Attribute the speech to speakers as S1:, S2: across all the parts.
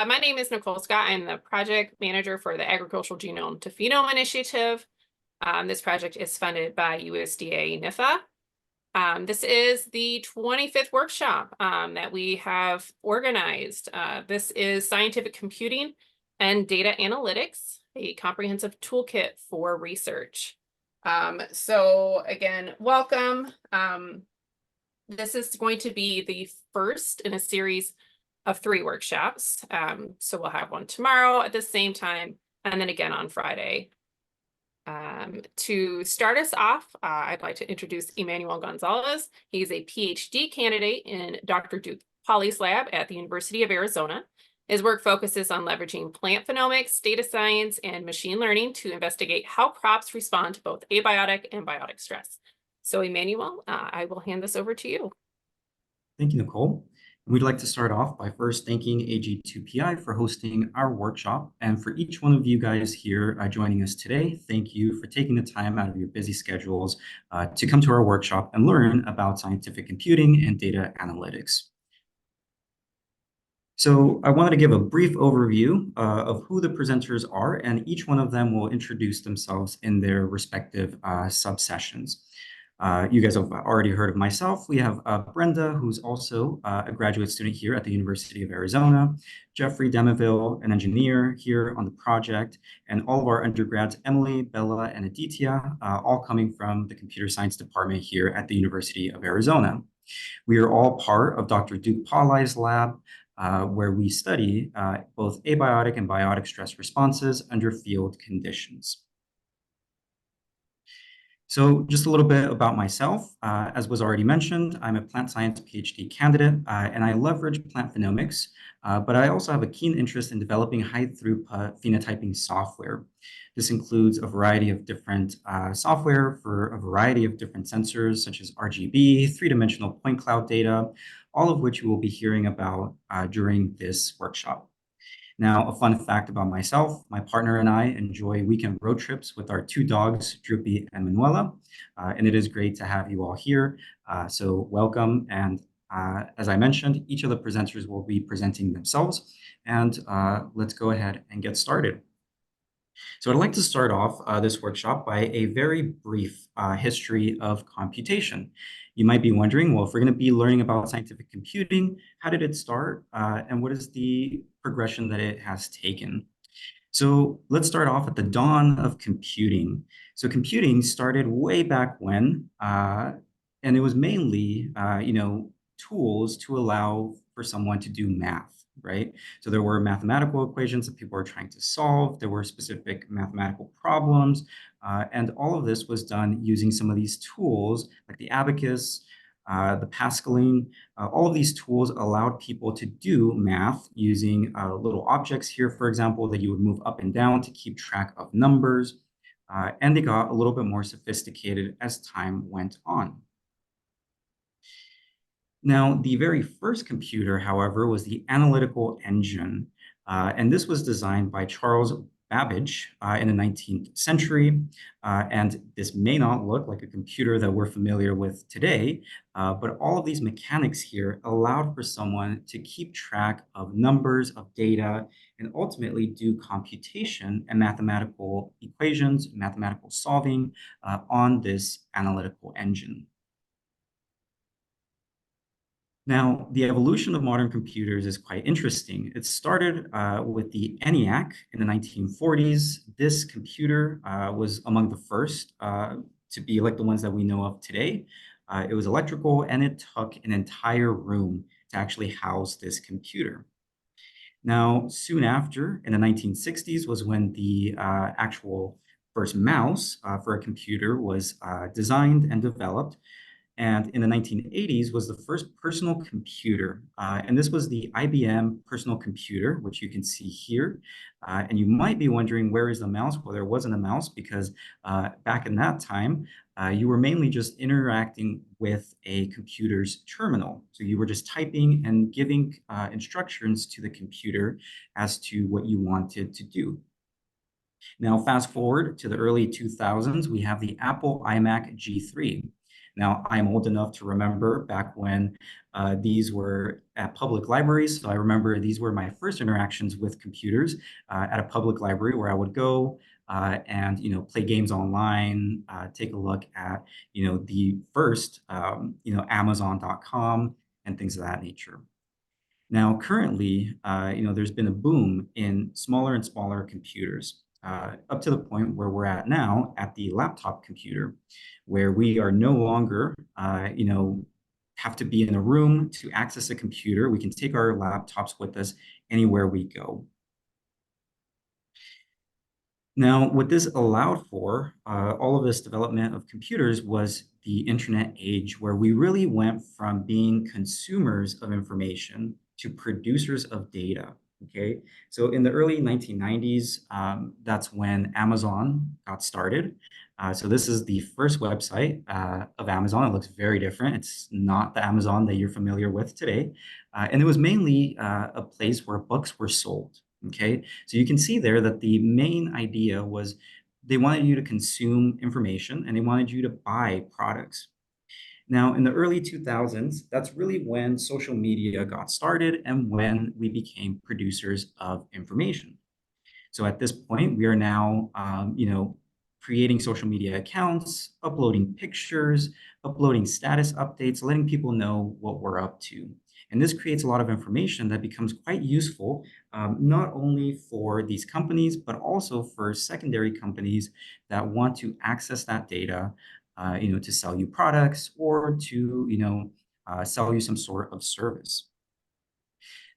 S1: My name is Nicole Scott. I'm the project manager for the Agricultural Genome to Phenome Initiative. This project is funded by USDA NIFA. This is the 25th workshop that we have organized. This is Scientific Computing and Data Analytics, a comprehensive toolkit for research. So again, welcome. This is going to be the first in a series of 3 workshops. So we'll have one tomorrow at the same time, and then again on Friday. To start us off, I'd like to introduce Emmanuel Gonzalez. He's a PhD candidate in Dr. GA2PI's lab at the University of Arizona. His work focuses on leveraging plant phenomics, data science, and machine learning to investigate how crops respond to both abiotic and biotic stress. So Emmanuel, I will hand this over to you.
S2: Thank you, Nicole. We'd like to start off by first thanking AG2PI for hosting our workshop. And for each one of you guys here joining us today, thank you for taking the time out of your busy schedules to come to our workshop and learn about scientific computing and data analytics. So I wanted to give a brief overview of who the presenters are, and each one of them will introduce themselves in their respective subsessions. You guys have already heard of myself. We have Brenda, who's also a graduate student here at the University of Arizona, Jeffrey Demaville, an engineer here on the project, and all of our undergrads, Emily, Bella, and Aditya, all coming from the computer science department here at the University of Arizona. We are all part of Dr. GA2PI's lab, where we study both abiotic and biotic stress responses under field conditions. So just a little bit about myself. As was already mentioned, I'm a plant science PhD candidate, and I leverage plant phenomics, but I also have a keen interest in developing high-throughput phenotyping software. This includes a variety of different software for a variety of different sensors, such as RGB, three-dimensional point cloud data, all of which you will be hearing about during this workshop. Now, a fun fact about myself, my partner and I enjoy weekend road trips with our 2 dogs, Droopy and Manuela, and it is great to have you all here. So welcome, and as I mentioned, each of the presenters will be presenting themselves, and let's go ahead and get started. So I'd like to start off this workshop by a very brief history of computation. You might be wondering, well, if we're going to be learning about scientific computing, how did it start, and what is the progression that it has taken? So let's start off at the dawn of computing. So computing started way back when, and it was mainly, tools to allow for someone to do math, right? So there were mathematical equations that people were trying to solve. There were specific mathematical problems, and all of this was done using some of these tools like the abacus, the Pascaline. All of these tools allowed people to do math using little objects here, for example, that you would move up and down to keep track of numbers. And they got a little bit more sophisticated as time went on. Now, the very first computer, however, was the analytical engine. And this was designed by Charles Babbage in the 19th century. And this may not look like a computer that we're familiar with today, but all of these mechanics here allowed for someone to keep track of numbers, of data, and ultimately do computation and mathematical equations, mathematical solving on this analytical engine. Now, the evolution of modern computers is quite interesting. It started with the ENIAC in the 1940s. This computer was among the first to be like the ones that we know of today. It was electrical, and it took an entire room to actually house this computer. Now, soon after, in the 1960s, was when the actual first mouse for a computer was designed and developed. And in the 1980s was the first personal computer. And this was the IBM personal computer, which you can see here. And you might be wondering, where is the mouse? Well, there wasn't a mouse because back in that time, you were mainly just interacting with a computer's terminal. So you were just typing and giving instructions to the computer as to what you wanted to do. Now, fast forward to the early 2000s, we have the Apple iMac G3. Now, I'm old enough to remember back when these were at public libraries. So I remember these were my first interactions with computers at a public library where I would go and play games online, take a look at the first Amazon.com and things of that nature. Now, currently, there's been a boom in smaller and smaller computers, up to the point where we're at now at the laptop computer, where we are no longer, have to be in a room to access a computer. We can take our laptops with us anywhere we go. Now, what this allowed for, all of this development of computers, was the internet age, where we really went from being consumers of information to producers of data. Okay, so in the early 1990s, that's when Amazon got started. So this is the first website of Amazon. It looks very different. It's not the Amazon that you're familiar with today. And it was mainly a place where books were sold. Okay, so you can see there that the main idea was they wanted you to consume information and they wanted you to buy products. Now, in the early 2000s, that's really when social media got started and when we became producers of information. So at this point, we are now, creating social media accounts, uploading pictures, uploading status updates, letting people know what we're up to. And this creates a lot of information that becomes quite useful, not only for these companies, but also for secondary companies that want to access that data, to sell you products or to, sell you some sort of service.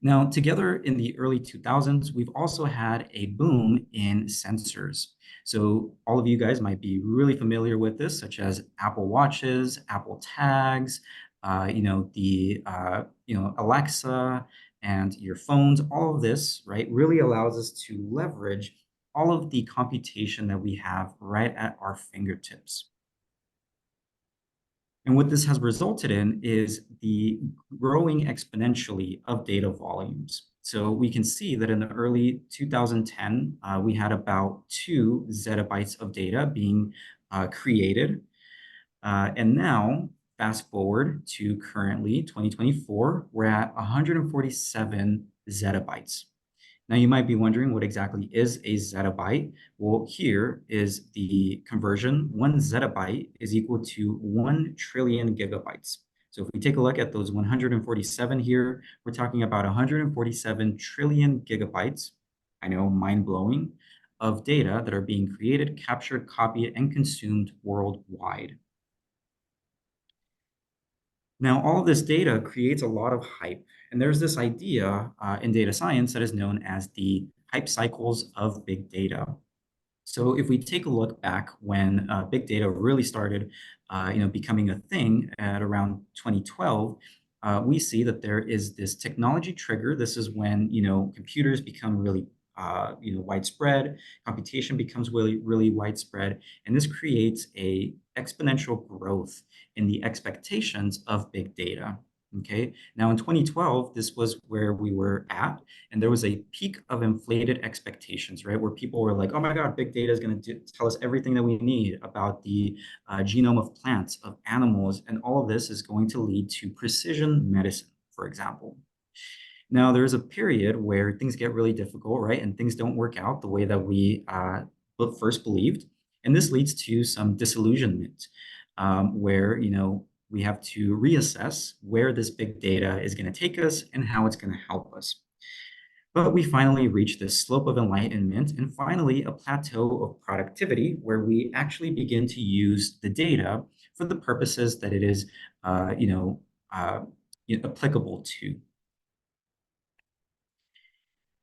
S2: Now, together in the early 2000s, we've also had a boom in sensors. So all of you guys might be really familiar with this, such as Apple Watches, Apple Tags, Alexa, and your phones. All of this, right, really allows us to leverage all of the computation that we have right at our fingertips. And what this has resulted in is the growing exponentially of data volumes. So we can see that in the early 2010, we had about 2 zettabytes of data being created. And now, fast forward to currently 2024, we're at 147 zettabytes. Now, you might be wondering what exactly is a zettabyte. Well, here is the conversion. 1 zettabyte is equal to 1 trillion gigabytes. So if we take a look at those 147 here, we're talking about 147 trillion gigabytes, I know, mind-blowing, of data that are being created, captured, copied, and consumed worldwide. Now, all of this data creates a lot of hype. And there's this idea in data science that is known as the hype cycles of big data. So if we take a look back when big data really started, becoming a thing at around 2012, we see that there is this technology trigger. This is when computers become really widespread, computation becomes really, really widespread, and this creates a exponential growth in the expectations of big data. Okay, now in 2012, this was where we were at, and there was a peak of inflated expectations, right? Where people were like, oh my God, big data is going to tell us everything that we need about the genome of plants, of animals, and all of this is going to lead to precision medicine, for example. Now, there's a period where things get really difficult, right? And things don't work out the way that we first believed. And this leads to some disillusionment, where, we have to reassess where this big data is going to take us and how it's going to help us. But we finally reach this slope of enlightenment and finally a plateau of productivity where we actually begin to use the data for the purposes that it is, applicable to.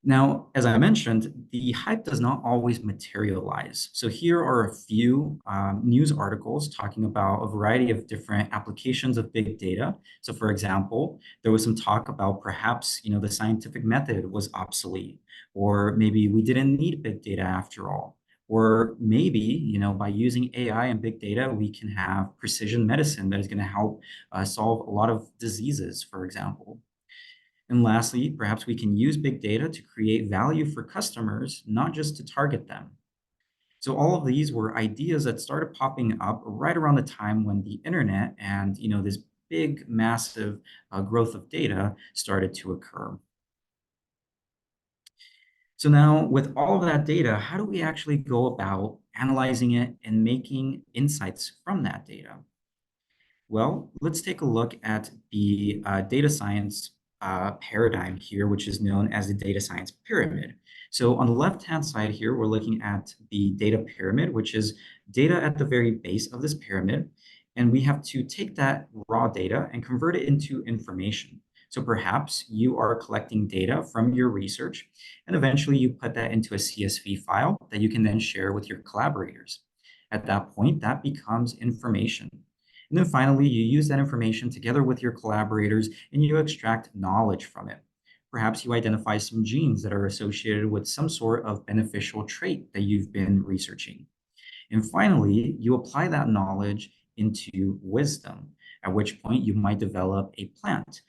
S2: Now, as I mentioned, the hype does not always materialize. So here are a few news articles talking about a variety of different applications of big data. So for example, there was some talk about perhaps, the scientific method was obsolete, or maybe we didn't need big data after all. Or maybe, by using AI and big data, we can have precision medicine that is going to help solve a lot of diseases, for example. And lastly, perhaps we can use big data to create value for customers, not just to target them. So all of these were ideas that started popping up right around the time when the internet and this big, massive growth of data started to occur. So now, with all of that data, how do we actually go about analyzing it and making insights from that data? Well, let's take a look at the data science paradigm here, which is known as the data science pyramid. So on the left-hand side here, we're looking at the data pyramid, which is data at the very base of this pyramid. And we have to take that raw data and convert it into information. So perhaps you are collecting data from your research, and eventually you put that into a CSV file that you can then share with your collaborators. At that point, that becomes information. And then finally, you use that information together with your collaborators and you extract knowledge from it. Perhaps you identify some genes that are associated with some sort of beneficial trait that you've been researching. And finally, you apply that knowledge into wisdom, at which point you might develop a plant,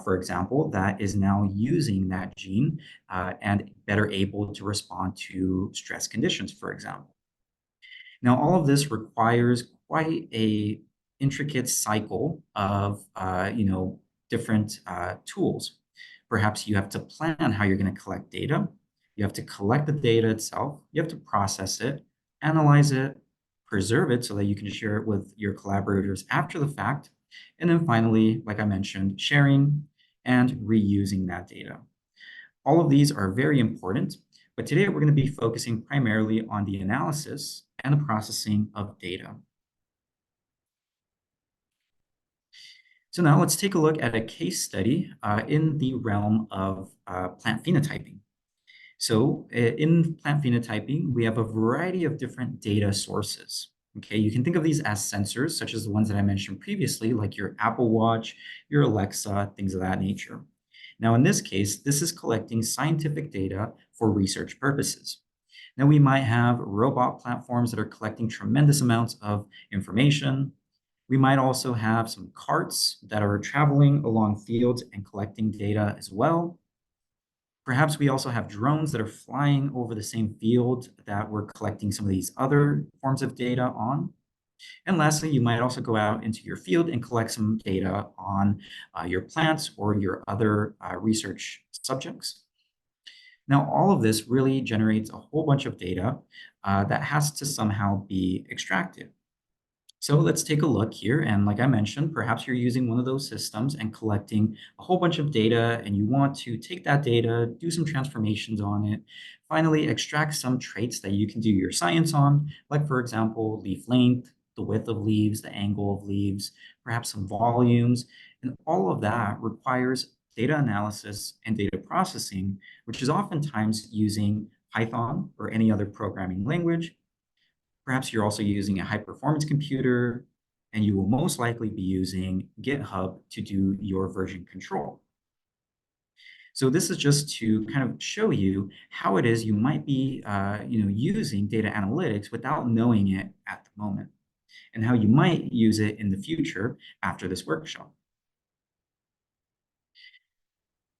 S2: for example, that is now using that gene and better able to respond to stress conditions, for example. Now, all of this requires quite a intricate cycle of, different tools. Perhaps you have to plan how you're going to collect data. You have to collect the data itself. You have to process it, analyze it, preserve it so that you can share it with your collaborators after the fact. And then finally, like I mentioned, sharing and reusing that data. All of these are very important, but today we're going to be focusing primarily on the analysis and the processing of data. So now let's take a look at a case study in the realm of plant phenotyping. So in plant phenotyping, we have a variety of different data sources. Okay, you can think of these as sensors, such as the ones that I mentioned previously, like your Apple Watch, your Alexa, things of that nature. Now, in this case, this is collecting scientific data for research purposes. Now, we might have robot platforms that are collecting tremendous amounts of information. We might also have some carts that are traveling along fields and collecting data as well. Perhaps we also have drones that are flying over the same field that we're collecting some of these other forms of data on. And lastly, you might also go out into your field and collect some data on your plants or your other research subjects. Now, all of this really generates a whole bunch of data that has to somehow be extracted. So let's take a look here. And like I mentioned, perhaps you're using one of those systems and collecting a whole bunch of data, and you want to take that data, do some transformations on it, finally extract some traits that you can do your science on, like, for example, leaf length, the width of leaves, the angle of leaves, perhaps some volumes. And all of that requires data analysis and data processing, which is oftentimes using Python or any other programming language. Perhaps you're also using a high performance computer, and you will most likely be using GitHub to do your version control. So this is just to kind of show you how it is you might be using data analytics without knowing it at the moment, and how you might use it in the future after this workshop.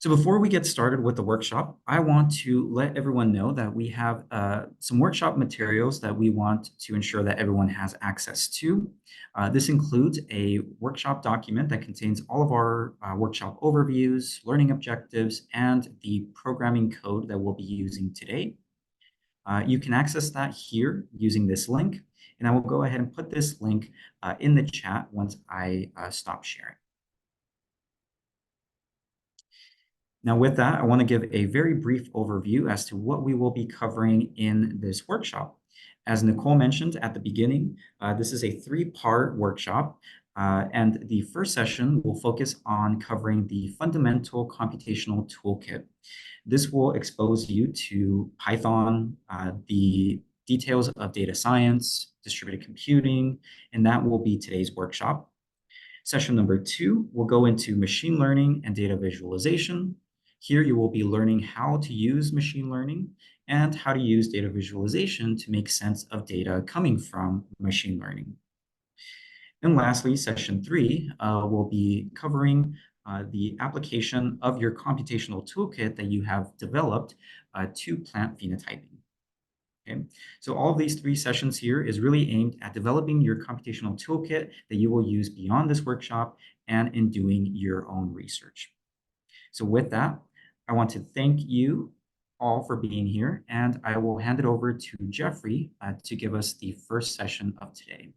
S2: So before we get started with the workshop, I want to let everyone know that we have some workshop materials that we want to ensure that everyone has access to. This includes a workshop document that contains all of our workshop overviews, learning objectives, and the programming code that we'll be using today. You can access that here using this link, and I will go ahead and put this link in the chat once I stop sharing. Now, with that, I want to give a very brief overview as to what we will be covering in this workshop. As Nicole mentioned at the beginning, this is a three-part workshop, and the first session will focus on covering the fundamental computational toolkit. This will expose you to Python, the details of data science, distributed computing, and that will be today's workshop. Session number 2 will go into machine learning and data visualization. Here you will be learning how to use machine learning and how to use data visualization to make sense of data coming from machine learning. And lastly, session 3 will be covering the application of your computational toolkit that you have developed to plant phenotyping. Okay, so all of these 3 sessions here is really aimed at developing your computational toolkit that you will use beyond this workshop and in doing your own research. So with that, I want to thank you all for being here, and I will hand it over to Jeffrey to give us the first session of today.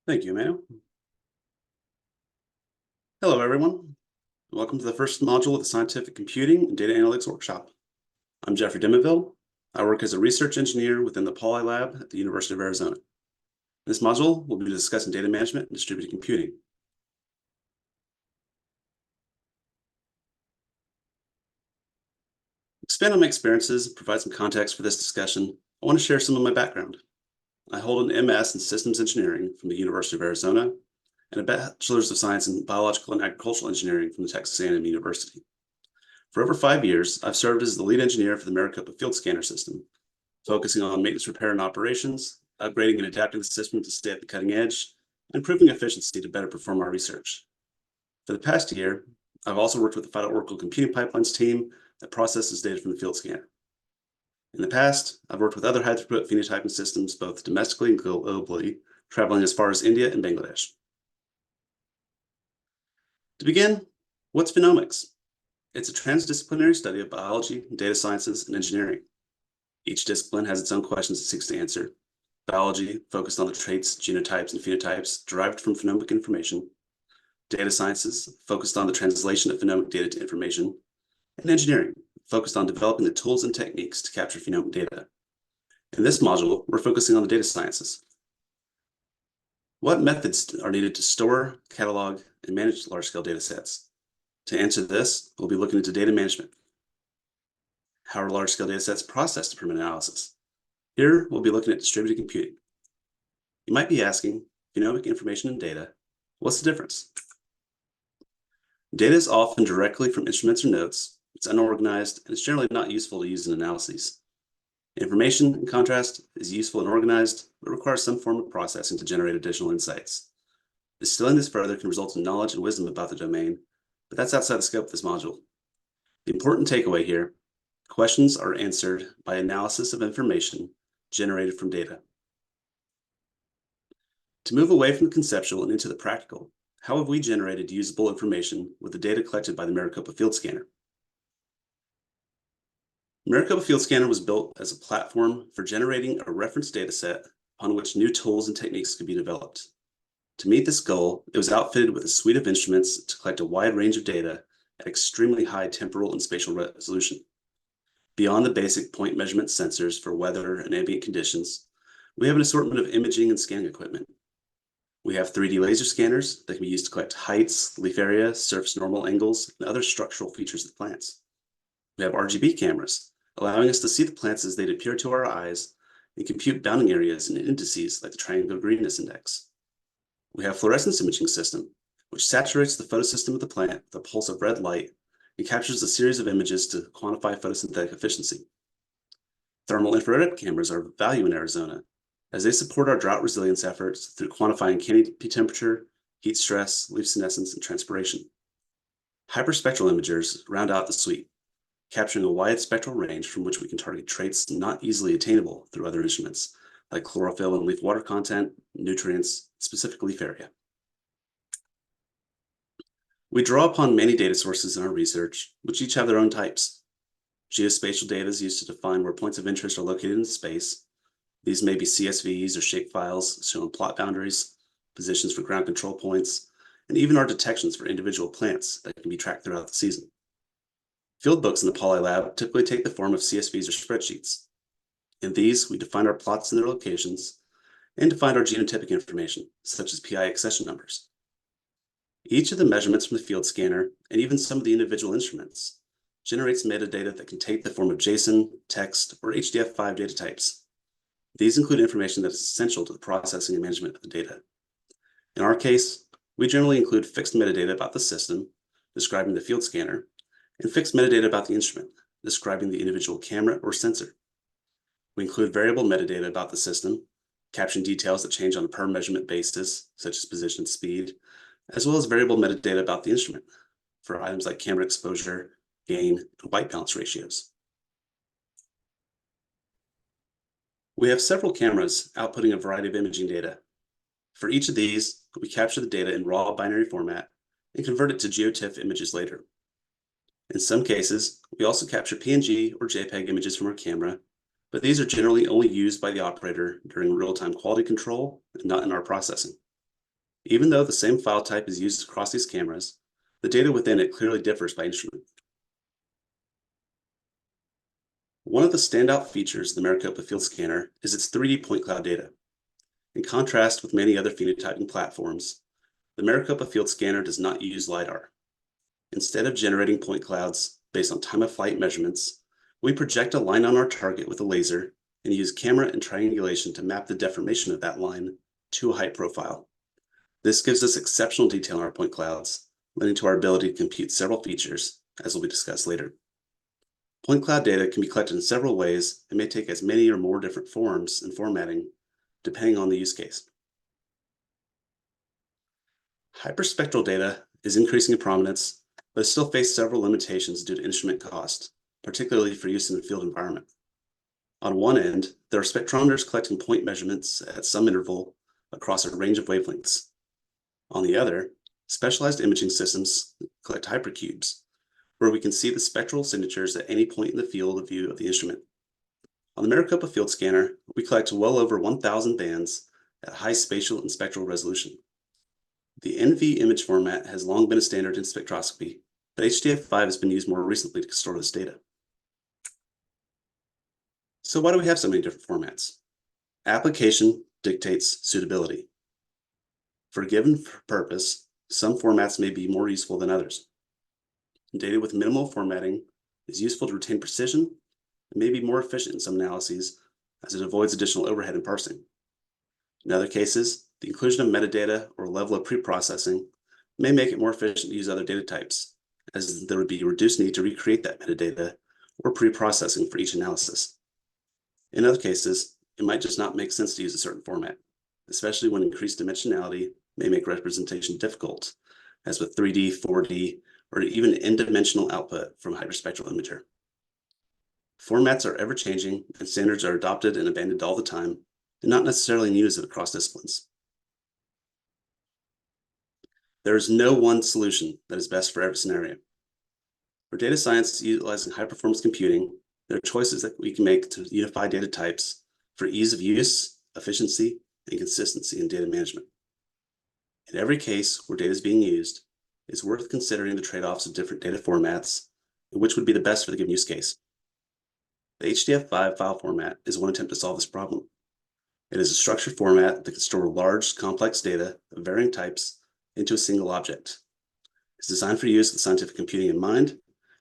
S3: Thank you, Emmanuel. Hello, everyone. Welcome to the first module of the Scientific Computing and Data Analytics Workshop. I'm Jeffrey Dimmoville. I work as a research engineer within the PaulI Lab at the University of Arizona. In this module, we'll be discussing data management and distributed computing. Expand on my experiences and provide some context for this discussion. I want to share some of my background. I hold an MS in Systems Engineering from the University of Arizona and a Bachelor's of Science in Biological and Agricultural Engineering from the Texas A&M University. For over 5 years, I've served as the lead engineer for the Maricopa Field Scanner system, focusing on maintenance, repair, and operations, upgrading and adapting the system to stay at the cutting edge, and improving efficiency to better perform our research. For the past year, I've also worked with the Final Oracle Computing Pipelines team that processes data from the field scanner. In the past, I've worked with other high-throughput phenotyping systems, both domestically and globally, traveling as far as India and Bangladesh. To begin, what's phenomics? It's a transdisciplinary study of biology, data sciences, and engineering. Each discipline has its own questions it seeks to answer. Biology, focused on the traits, genotypes, and phenotypes derived from phenomic information. Data sciences, focused on the translation of phenomic data to information. And engineering, focused on developing the tools and techniques to capture phenomic data. In this module, we're focusing on the data sciences. What methods are needed to store, catalog, and manage large-scale data sets? To answer this, we'll be looking into data management. How are large-scale data sets processed to permit analysis? Here, we'll be looking at distributed computing. You might be asking, phenomic information and data, what's the difference? Data is often directly from instruments or notes. It's unorganized, and it's generally not useful to use in analyses. Information, in contrast, is useful and organized, but requires some form of processing to generate additional insights. Distilling this further can result in knowledge and wisdom about the domain, but that's outside the scope of this module. The important takeaway here, questions are answered by analysis of information generated from data. To move away from the conceptual and into the practical, how have we generated usable information with the data collected by the Maricopa Field Scanner? Maricopa Field Scanner was built as a platform for generating a reference data set upon which new tools and techniques could be developed. To meet this goal, it was outfitted with a suite of instruments to collect a wide range of data at extremely high temporal and spatial resolution. Beyond the basic point measurement sensors for weather and ambient conditions, we have an assortment of imaging and scanning equipment. We have 3D laser scanners that can be used to collect heights, leaf area, surface normal angles, and other structural features of plants. We have RGB cameras, allowing us to see the plants as they'd appear to our eyes and compute bounding areas and indices like the triangular greenness index. We have fluorescence imaging system, which saturates the photosystem of the plant with a pulse of red light and captures a series of images to quantify photosynthetic efficiency. Thermal infrared cameras are of value in Arizona, as they support our drought resilience efforts through quantifying canopy temperature, heat stress, leaf senescence, and transpiration. Hyperspectral imagers round out the suite, capturing a wide spectral range from which we can target traits not easily attainable through other instruments, like chlorophyll and leaf water content, nutrients, specific leaf area. We draw upon many data sources in our research, which each have their own types. Geospatial data is used to define where points of interest are located in space. These may be CSVs or shapefiles showing plot boundaries, positions for ground control points, and even our detections for individual plants that can be tracked throughout the season. Field books in the PaulI Lab typically take the form of CSVs or spreadsheets. In these, we define our plots and their locations, and define our genotypic information, such as PI accession numbers. Each of the measurements from the field scanner, and even some of the individual instruments, generates metadata that can take the form of JSON, text, or HDF5 data types. These include information that is essential to the processing and management of the data. In our case, we generally include fixed metadata about the system, describing the field scanner, and fixed metadata about the instrument, describing the individual camera or sensor. We include variable metadata about the system, capturing details that change on a per measurement basis, such as position and speed, as well as variable metadata about the instrument for items like camera exposure, gain, and white balance ratios. We have several cameras outputting a variety of imaging data. For each of these, we capture the data in raw binary format and convert it to GeoTIFF images later. In some cases, we also capture PNG or JPEG images from our camera, but these are generally only used by the operator during real-time quality control and not in our processing. Even though the same file type is used across these cameras, the data within it clearly differs by instrument. One of the standout features of the Maricopa Field Scanner is its 3D point cloud data. In contrast with many other phenotyping platforms, the Maricopa Field Scanner does not use LiDAR. Instead of generating point clouds based on time of flight measurements, we project a line on our target with a laser and use camera and triangulation to map the deformation of that line to a height profile. This gives us exceptional detail in our point clouds, lending to our ability to compute several features, as will be discussed later. Point cloud data can be collected in several ways and may take as many or more different forms and formatting, depending on the use case. Hyperspectral data is increasing in prominence, but still faces several limitations due to instrument cost, particularly for use in the field environment. On one end, there are spectrometers collecting point measurements at some interval across a range of wavelengths. On the other, specialized imaging systems collect hypercubes, where we can see the spectral signatures at any point in the field of view of the instrument. On the Maricopa Field Scanner, we collect well over 1,000 bands at high spatial and spectral resolution. The NV image format has long been a standard in spectroscopy, but HDF5 has been used more recently to store this data. So why do we have so many different formats? Application dictates suitability. For a given purpose, some formats may be more useful than others. Data with minimal formatting is useful to retain precision and may be more efficient in some analyses as it avoids additional overhead in parsing. In other cases, the inclusion of metadata or level of pre-processing may make it more efficient to use other data types, as there would be a reduced need to recreate that metadata or pre-processing for each analysis. In other cases, it might just not make sense to use a certain format, especially when increased dimensionality may make representation difficult, as with 3D, 4D, or even n-dimensional output from a hyperspectral imager. Formats are ever-changing, and standards are adopted and abandoned all the time, and not necessarily in use across disciplines. There is no one solution that is best for every scenario. For data science utilizing high-performance computing, there are choices that we can make to unify data types for ease of use, efficiency, and consistency in data management. In every case where data is being used, it's worth considering the trade-offs of different data formats and which would be the best for the given use case. The HDF5 file format is one attempt to solve this problem. It is a structured format that can store large, complex data of varying types into a single object. It's designed for use with scientific computing in mind.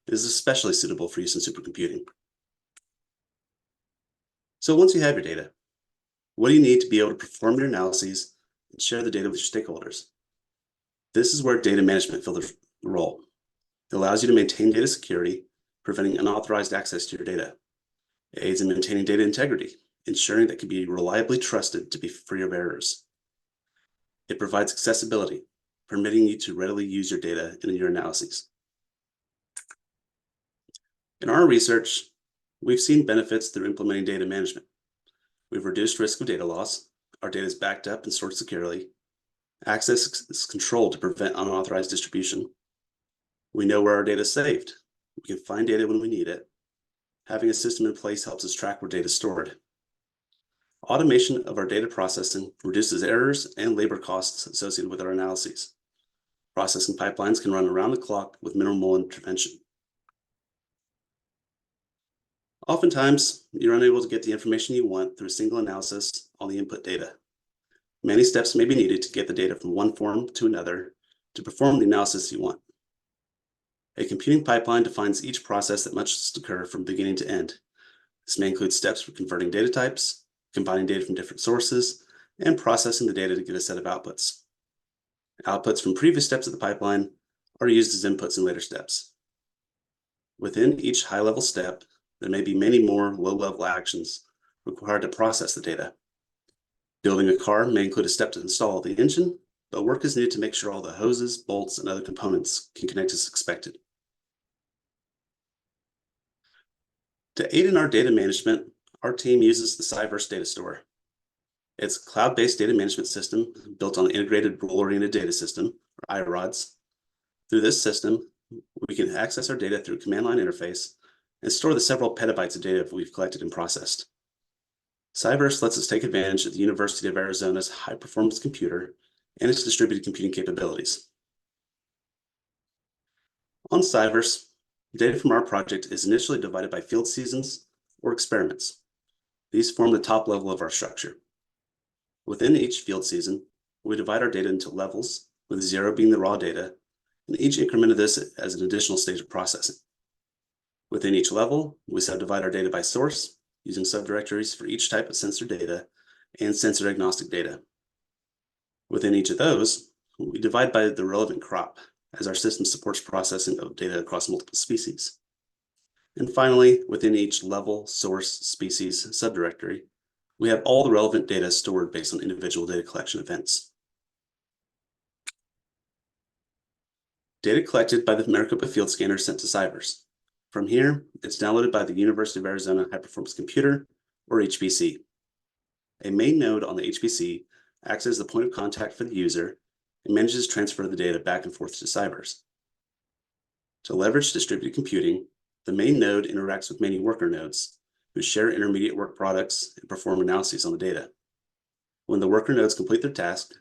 S3: It is especially suitable for use in supercomputing. So once you have your data, what do you need to be able to perform your analyses and share the data with your stakeholders? This is where data management fills a role. It allows you to maintain data security, preventing unauthorized access to your data. It aids in maintaining data integrity, ensuring that it can be reliably trusted to be free of errors. It provides accessibility, permitting you to readily use your data in your analyses. In our research, we've seen benefits through implementing data management. We've reduced risk of data loss. Our data is backed up and stored securely. Access is controlled to prevent unauthorized distribution. We know where our data is saved. We can find data when we need it. Having a system in place helps us track where data is stored. Automation of our data processing reduces errors and labor costs associated with our analyses. Processing pipelines can run around the clock with minimal intervention. Oftentimes, you're unable to get the information you want through a single analysis on the input data. Many steps may be needed to get the data from one form to another to perform the analysis you want. A computing pipeline defines each process that must occur from beginning to end. This may include steps for converting data types, combining data from different sources, and processing the data to get a set of outputs. Outputs from previous steps of the pipeline are used as inputs in later steps. Within each high-level step, there may be many more low-level actions required to process the data. Building a car may include a step to install the engine, but work is needed to make sure all the hoses, bolts, and other components can connect as expected. To aid in our data management, our team uses the Cyverse Data Store. It's a cloud-based data management system built on the Integrated Role-Oriented Data System, or IRODS. Through this system, we can access our data through a command line interface and store the several petabytes of data we've collected and processed. Cyverse lets us take advantage of the University of Arizona's high-performance computer and its distributed computing capabilities. On Cyverse, data from our project is initially divided by field seasons or experiments. These form the top level of our structure. Within each field season, we divide our data into levels, with 0 being the raw data, and each increment of this as an additional stage of processing. Within each level, we subdivide our data by source, using subdirectories for each type of sensor data and sensor agnostic data. Within each of those, we divide by the relevant crop, as our system supports processing of data across multiple species. And finally, within each level, source, species, subdirectory, we have all the relevant data stored based on individual data collection events. Data collected by the Maricopa Field Scanner is sent to Cyverse. From here, it's downloaded by the University of Arizona High Performance Computer, or HPC. A main node on the HPC acts as the point of contact for the user and manages transfer of the data back and forth to Cyverse. To leverage distributed computing, the main node interacts with many worker nodes, who share intermediate work products and perform analyses on the data. When the worker nodes complete their task,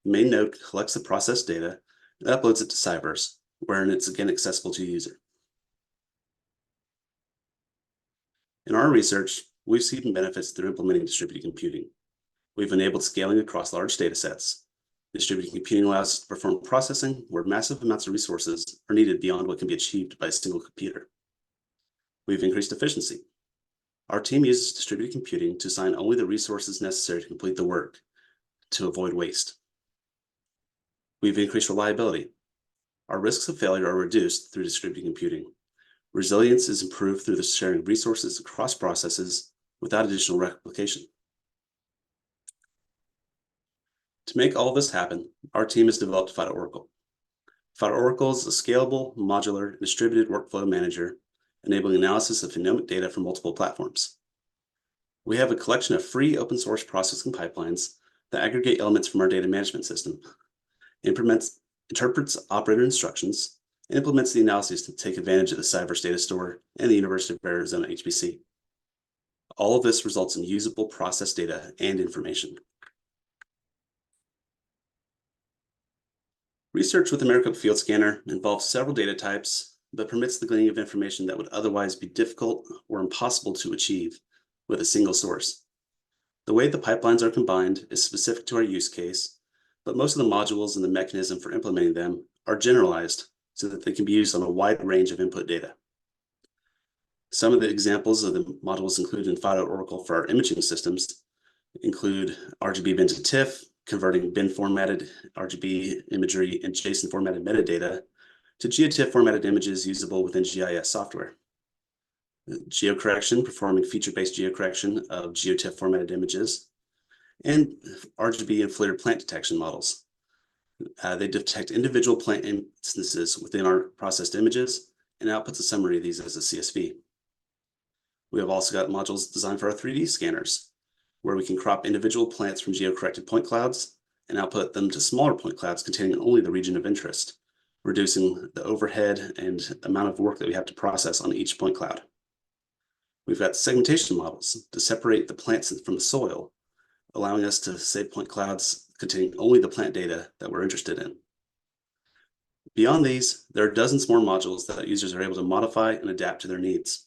S3: the main node collects the processed data and uploads it to Cyverse, wherein it's again accessible to the user. In our research, we've seen benefits through implementing distributed computing. We've enabled scaling across large data sets. Distributed computing allows us to perform processing where massive amounts of resources are needed beyond what can be achieved by a single computer. We've increased efficiency. Our team uses distributed computing to assign only the resources necessary to complete the work to avoid waste. We've increased reliability. Our risks of failure are reduced through distributed computing. Resilience is improved through the sharing of resources across processes without additional replication. To make all of this happen, our team has developed PhytoOracle. PhytoOracle is a scalable, modular, distributed workflow manager, enabling analysis of phenomic data from multiple platforms. We have a collection of free open source processing pipelines that aggregate elements from our data management system, interprets operator instructions, and implements the analyses to take advantage of the Cyverse Data Store and the University of Arizona HPC. All of this results in usable process data and information. Research with the Maricopa Field Scanner involves several data types, but permits the gleaning of information that would otherwise be difficult or impossible to achieve with a single source. The way the pipelines are combined is specific to our use case, but most of the modules and the mechanism for implementing them are generalized so that they can be used on a wide range of input data. Some of the examples of the modules included in PhytoOracle for our imaging systems include RGB bin to TIFF, converting bin formatted RGB imagery and JSON formatted metadata to GeoTIFF formatted images usable within GIS software. Geocorrection, performing feature-based geocorrection of GeoTIFF formatted images, and RGB and FLIR plant detection models. They detect individual plant instances within our processed images and outputs a summary of these as a CSV. We have also got modules designed for our 3D scanners, where we can crop individual plants from geocorrected point clouds and output them to smaller point clouds containing only the region of interest, reducing the overhead and amount of work that we have to process on each point cloud. We've got segmentation models to separate the plants from the soil, allowing us to save point clouds containing only the plant data that we're interested in. Beyond these, there are dozens more modules that users are able to modify and adapt to their needs.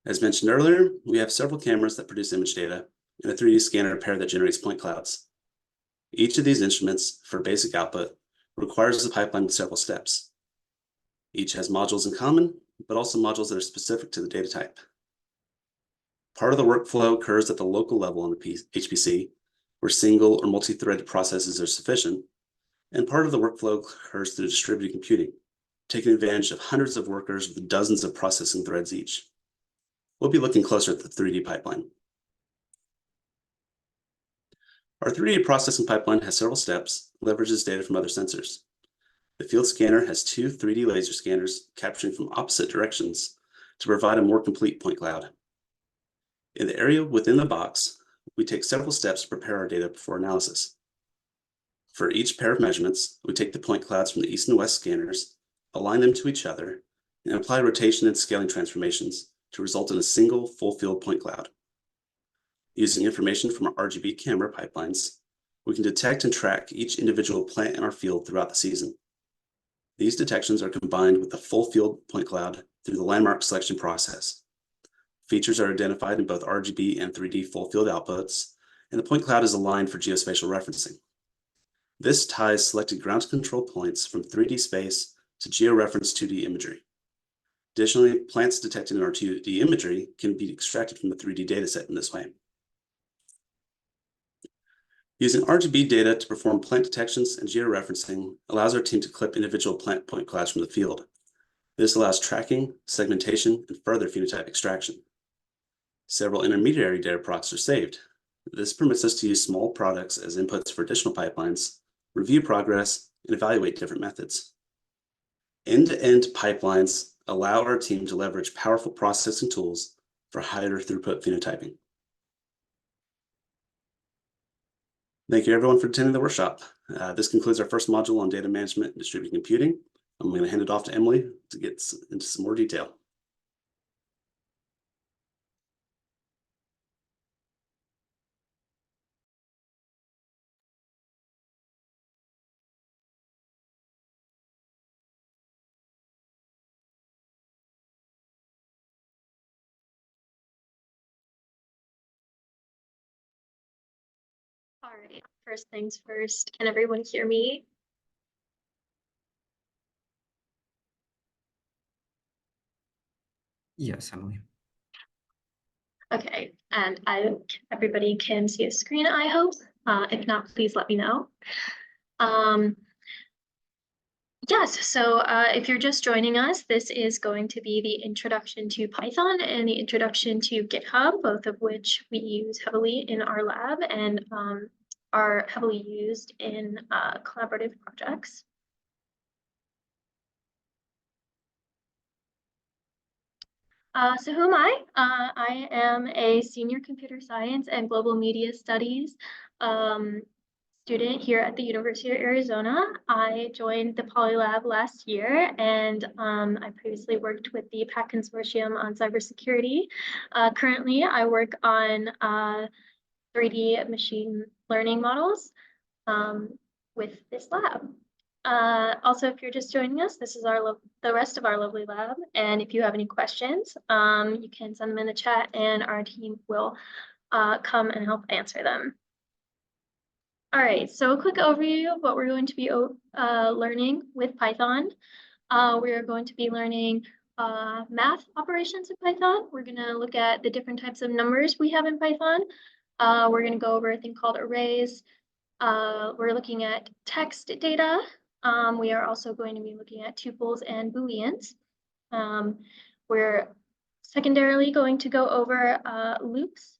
S3: As mentioned earlier, we have several cameras that produce image data and a 3D scanner pair that generates point clouds. Each of these instruments, for basic output, requires a pipeline with several steps. Each has modules in common, but also modules that are specific to the data type. Part of the workflow occurs at the local level on the HPC, where single or multi-threaded processes are sufficient, and part of the workflow occurs through distributed computing, taking advantage of hundreds of workers with dozens of processing threads each. We'll be looking closer at the 3D pipeline. Our 3D processing pipeline has several steps, leverages data from other sensors. The field scanner has two 3D laser scanners capturing from opposite directions to provide a more complete point cloud. In the area within the box, we take several steps to prepare our data before analysis. For each pair of measurements, we take the point clouds from the east and west scanners, align them to each other, and apply rotation and scaling transformations to result in a single full field point cloud. Using information from our RGB camera pipelines, we can detect and track each individual plant in our field throughout the season. These detections are combined with the full field point cloud through the landmark selection process. Features are identified in both RGB and 3D full field outputs, and the point cloud is aligned for geospatial referencing. This ties selected ground control points from 3D space to georeferenced 2D imagery. Additionally, plants detected in our 2D imagery can be extracted from the 3D dataset in this way. Using RGB data to perform plant detections and georeferencing allows our team to clip individual plant point clouds from the field. This allows tracking, segmentation, and further phenotype extraction. Several intermediary data procs are saved. This permits us to use small products as inputs for additional pipelines, review progress, and evaluate different methods. End-to-end pipelines allow our team to leverage powerful processing tools for higher throughput phenotyping. Thank you everyone for attending the workshop. This concludes our first module on data management and distributed computing. I'm going to hand it off to Emily to get into some more detail.
S4: All right, first things first, can everyone hear me?
S2: Yes, Emily.
S4: Okay, and everybody can see a screen, I hope. If not, please let me know. Yes, so if you're just joining us, this is going to be the introduction to Python and the introduction to GitHub, both of which we use heavily in our lab and are heavily used in collaborative projects. So who am I? I am a senior computer science and global media studies student here at the University of Arizona. I joined the Polylab last year, and I previously worked with the PAC Consortium on cybersecurity. Currently, I work on 3D machine learning models with this lab. Also, if you're just joining us, this is the rest of our lovely lab. And if you have any questions, you can send them in the chat and our team will come and help answer them. All right, so a quick overview of what we're going to be learning with Python. We are going to be learning math operations in Python. We're going to look at the different types of numbers we have in Python. We're going to go over a thing called arrays. We're looking at text data. We are also going to be looking at tuples and booleans. We're secondarily going to go over loops,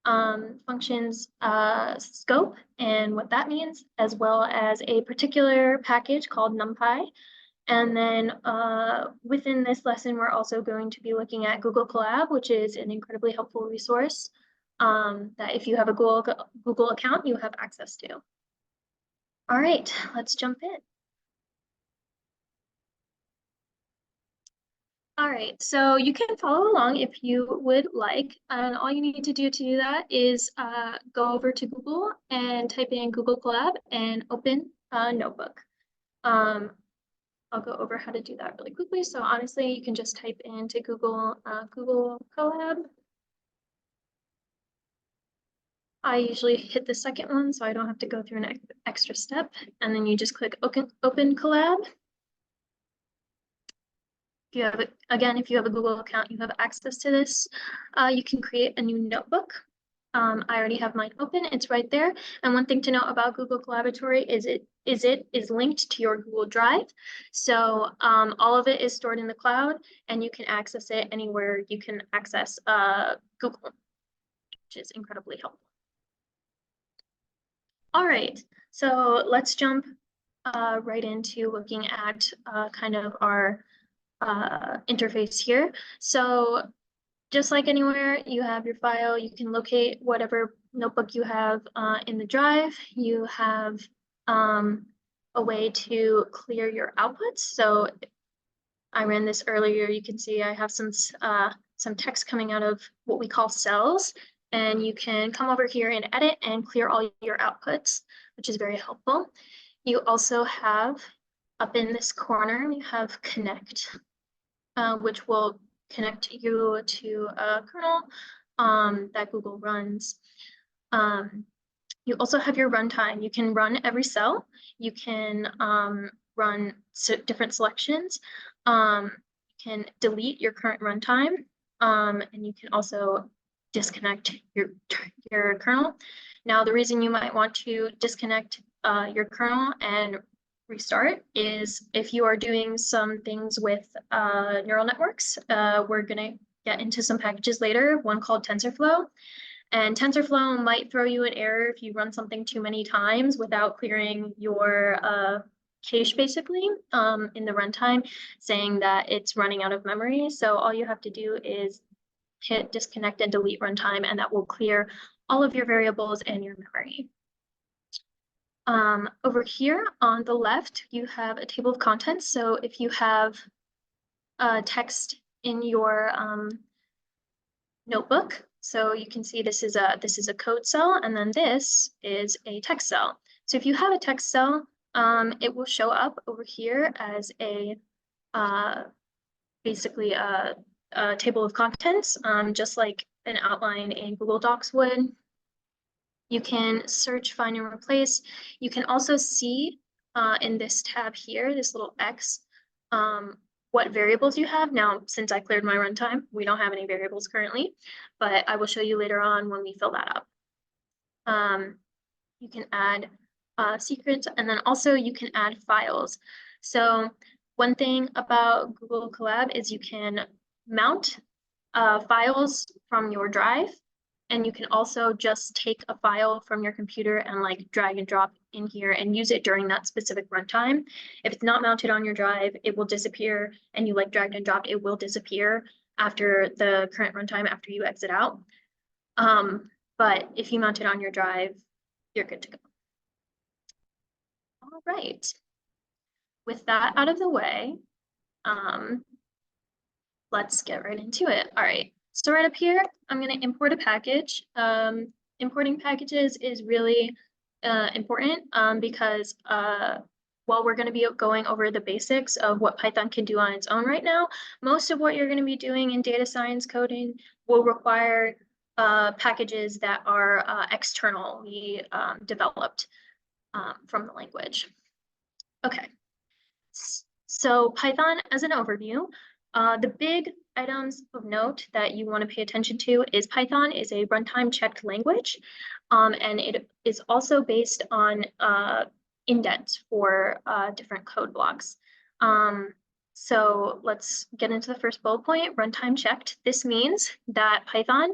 S4: functions scope and what that means, as well as a particular package called NumPy. And then within this lesson, we're also going to be looking at Google Colab, which is an incredibly helpful resource that if you have a Google account, you have access to. All right, let's jump in. All right, so you can follow along if you would like, and all you need to do that is go over to Google and type in Google Colab and open a notebook. I'll go over how to do that really quickly. So honestly, you can just type into Google Colab. I usually hit the second one, so I don't have to go through an extra step. And then you just click Open Colab. If you have if you have a Google account, you have access to this. You can create a new notebook. I already have mine open. It's right there. And one thing to note about Google Collaboratory is it is linked to your Google Drive. So all of it is stored in the cloud, and you can access it anywhere you can access Google, which is incredibly helpful. All right, so let's jump right into looking at kind of our interface here. So just like anywhere, you have your file, you can locate whatever notebook you have in the drive. You have a way to clear your outputs. So I ran this earlier. You can see I have some text coming out of what we call cells, and you can come over here and edit and clear all your outputs, which is very helpful. You also have up in this corner, you have connect, which will connect you to a kernel that Google runs. You also have your runtime. You can run every cell. You can run different selections. You can delete your current runtime, and you can also disconnect your kernel. Now, the reason you might want to disconnect your kernel and restart is if you are doing some things with neural networks. We're going to get into some packages later, one called TensorFlow. And TensorFlow might throw you an error if you run something too many times without clearing your cache, basically, in the runtime, saying that it's running out of memory. So all you have to do is hit disconnect and delete runtime, and that will clear all of your variables and your memory. Over here on the left, you have a table of contents. So if you have text in your notebook, so you can see this is a code cell, and then this is a text cell. So if you have a text cell, it will show up over here as a basically a table of contents, just like an outline in Google Docs would. You can search, find, and replace. You can also see in this tab here, this little X, what variables you have. Now, since I cleared my runtime, we don't have any variables currently, but I will show you later on when we fill that up. You can add secrets, and then also you can add files. So one thing about Google Colab is you can mount files from your drive, and you can also just take a file from your computer and like drag and drop in here and use it during that specific runtime. If it's not mounted on your drive, it will disappear, and you like dragged and dropped, it will disappear after the current runtime after you exit out. But if you mount it on your drive, you're good to go. All right. With that out of the way, let's get right into it. All right. So right up here, I'm going to import a package. Importing packages is really important because while we're going to be going over the basics of what Python can do on its own right now, most of what you're going to be doing in data science coding will require packages that are externally developed from the language. Okay, so Python as an overview, the big items of note that you want to pay attention to is Python is a runtime checked language, and it is also based on indents for different code blocks. So let's get into the first bullet point, runtime checked. This means that Python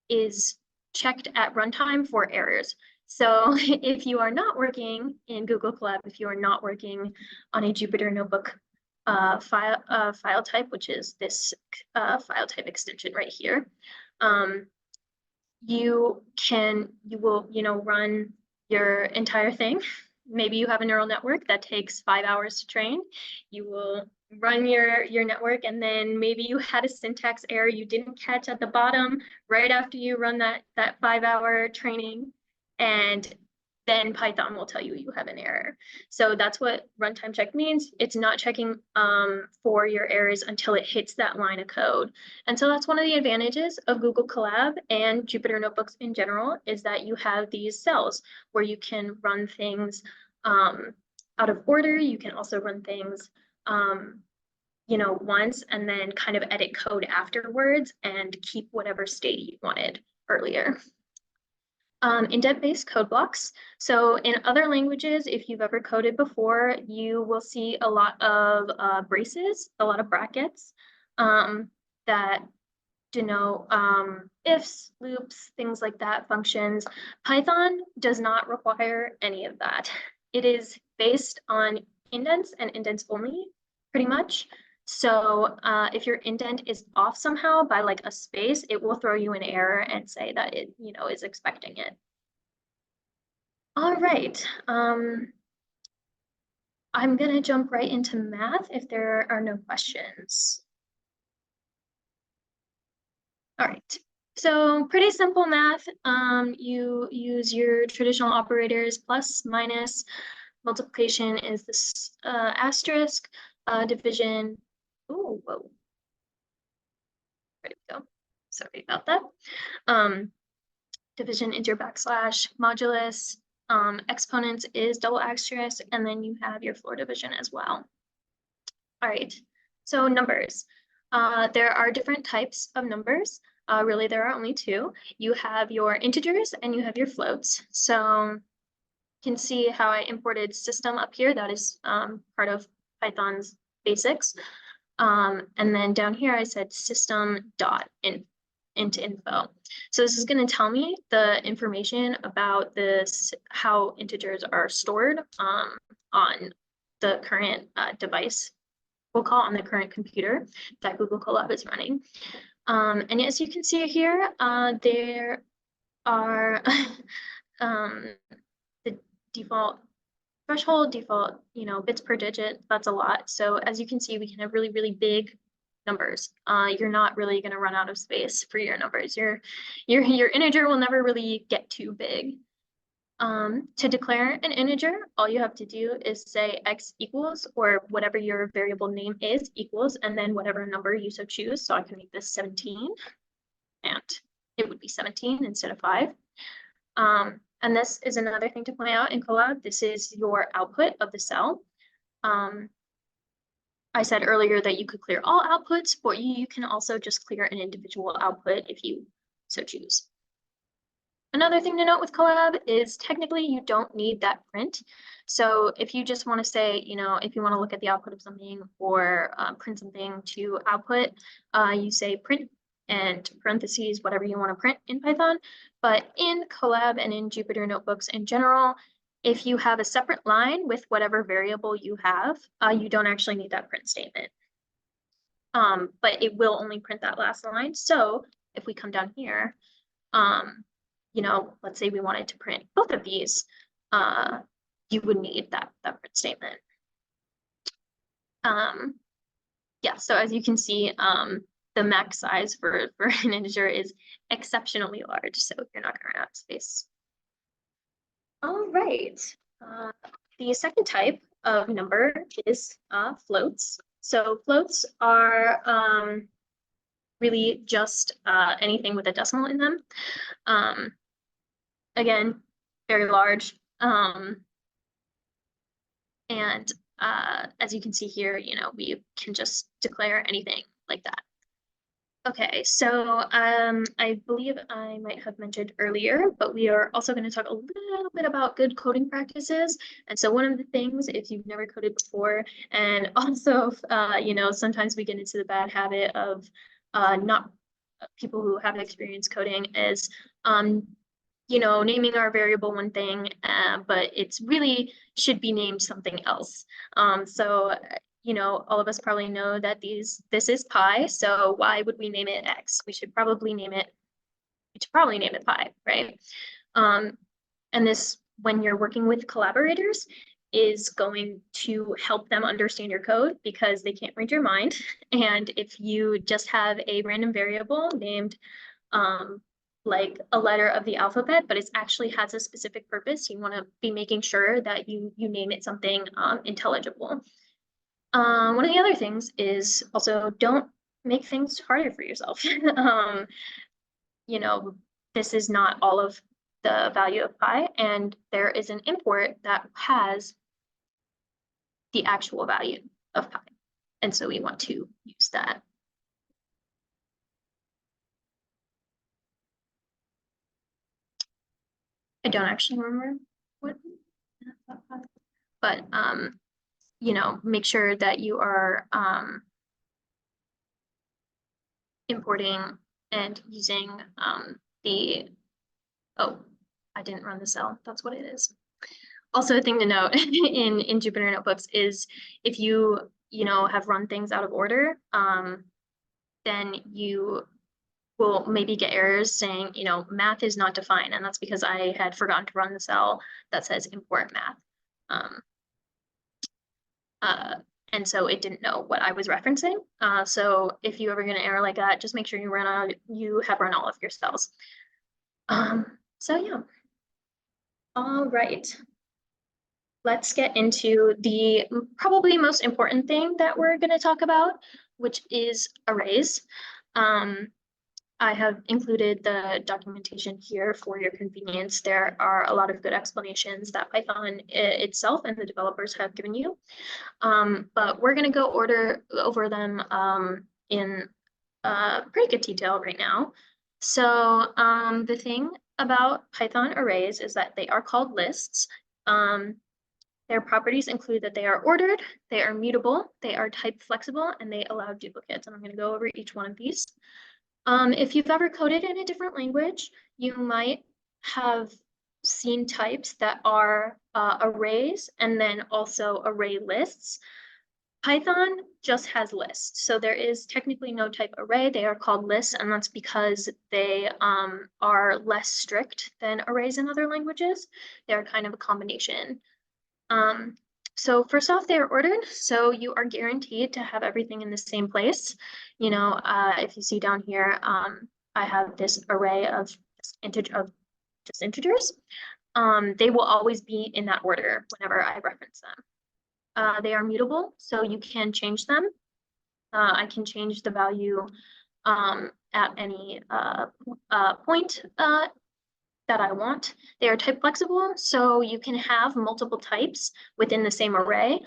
S4: is checked at runtime for errors. So if you are not working in Google Colab, if you are not working on a Jupyter Notebook file type, which is this file type extension right here, you will run your entire thing. Maybe you have a neural network that takes 5 hours to train. You will run your network, and then maybe you had a syntax error you didn't catch at the bottom right after you run that 5-hour training, and then Python will tell you you have an error. So that's what runtime check means. It's not checking for your errors until it hits that line of code. And so that's one of the advantages of Google Colab and Jupyter Notebooks in general, is that you have these cells where you can run things out of order. You can also run things once and then kind of edit code afterwards and keep whatever state you wanted earlier. Indent-based code blocks. So in other languages, if you've ever coded before, you will see a lot of braces, a lot of brackets that denote ifs, loops, things like that, functions. Python does not require any of that. It is based on indents and indents only, pretty much. So if your indent is off somehow by like a space, it will throw you an error and say that it, is expecting it. All right. I'm gonna jump right into math if there are no questions. All right. So pretty simple math. You use your traditional operators, plus, minus. Multiplication is this asterisk. Division. Oh, whoa. There we go. Sorry about that. Division is your backslash. Modulus. Exponents is double asterisk, and then you have your floor division as well. All right. So numbers. There are different types of numbers. Really, there are only two. You have your integers and you have your floats. So you can see how I imported system up here. That is part of Python's basics. And then down here, I said system dot into info. So this is going to tell me the information about this, how integers are stored on the current device. We'll call on the current computer that Google Colab is running. And as you can see here, there are the default threshold, default, bits per digit. That's a lot. So as you can see, we can have really, really big numbers. You're not really going to run out of space for your numbers. Your integer will never really get too big. To declare an integer, all you have to do is say x equals, or whatever your variable name is, equals, and then whatever number you so choose. So I can make this 17, and it would be 17 instead of 5. And this is another thing to point out in Colab. This is your output of the cell. I said earlier that you could clear all outputs, but you can also just clear an individual output if you so choose. Another thing to note with Colab is technically you don't need that print. So if you just want to say, if you want to look at the output of something or print something to output, you say print and parentheses, whatever you want to print in Python. But in Colab and in Jupyter notebooks in general, if you have a separate line with whatever variable you have, you don't actually need that print statement. But it will only print that last line. So if we come down here, let's say we wanted to print both of these, you would need that print statement. Yeah, so as you can see, the max size for an integer is exceptionally large, so you're not going to run out of space. All right. The second type of number is floats. So floats are really just anything with a decimal in them. Again, very large. And as you can see here, we can just declare anything like that. Okay, so I believe I might have mentioned earlier, but we are also going to talk a little bit about good coding practices. And so one of the things, if you've never coded before, and also, sometimes we get into the bad habit of not people who have experience coding is, naming our variable one thing, but it's really should be named something else. So all of us probably know that this is pi, so why would we name it x? We should probably name it pi, right? And this, when you're working with collaborators, is going to help them understand your code because they can't read your mind. And if you just have a random variable named like a letter of the alphabet, but it actually has a specific purpose, you want to be making sure that you name it something intelligible. One of the other things is also don't make things harder for yourself. This is not all of the value of pi, and there is an import that has the actual value of pi. And so we want to use that. I don't actually remember what, but make sure that you are importing and using I didn't run the cell. That's what it is. Also, a thing to note in Jupyter Notebooks is if you have run things out of order, then you will maybe get errors saying, math is not defined, and that's because I had forgotten to run the cell that says import math. And so it didn't know what I was referencing. So if you ever get an error like that, just make sure you have run all of your cells. So yeah. All right. Let's get into the probably most important thing that we're going to talk about, which is arrays. I have included the documentation here for your convenience. There are a lot of good explanations that Python itself and the developers have given you. But we're going to go over them in pretty good detail right now. So the thing about Python arrays is that they are called lists. Their properties include that they are ordered, they are mutable, they are type flexible, and they allow duplicates. And I'm going to go over each one of these. If you've ever coded in a different language, you might have seen types that are arrays and then also array lists. Python just has lists. So there is technically no type array. They are called lists, and that's because they are less strict than arrays in other languages. They're kind of a combination. So first off, they are ordered, so you are guaranteed to have everything in the same place. If you see down here, I have this array of just integers. They will always be in that order whenever I reference them. They are mutable, so you can change them. I can change the value at any point that I want. They are type flexible, so you can have multiple types within the same array.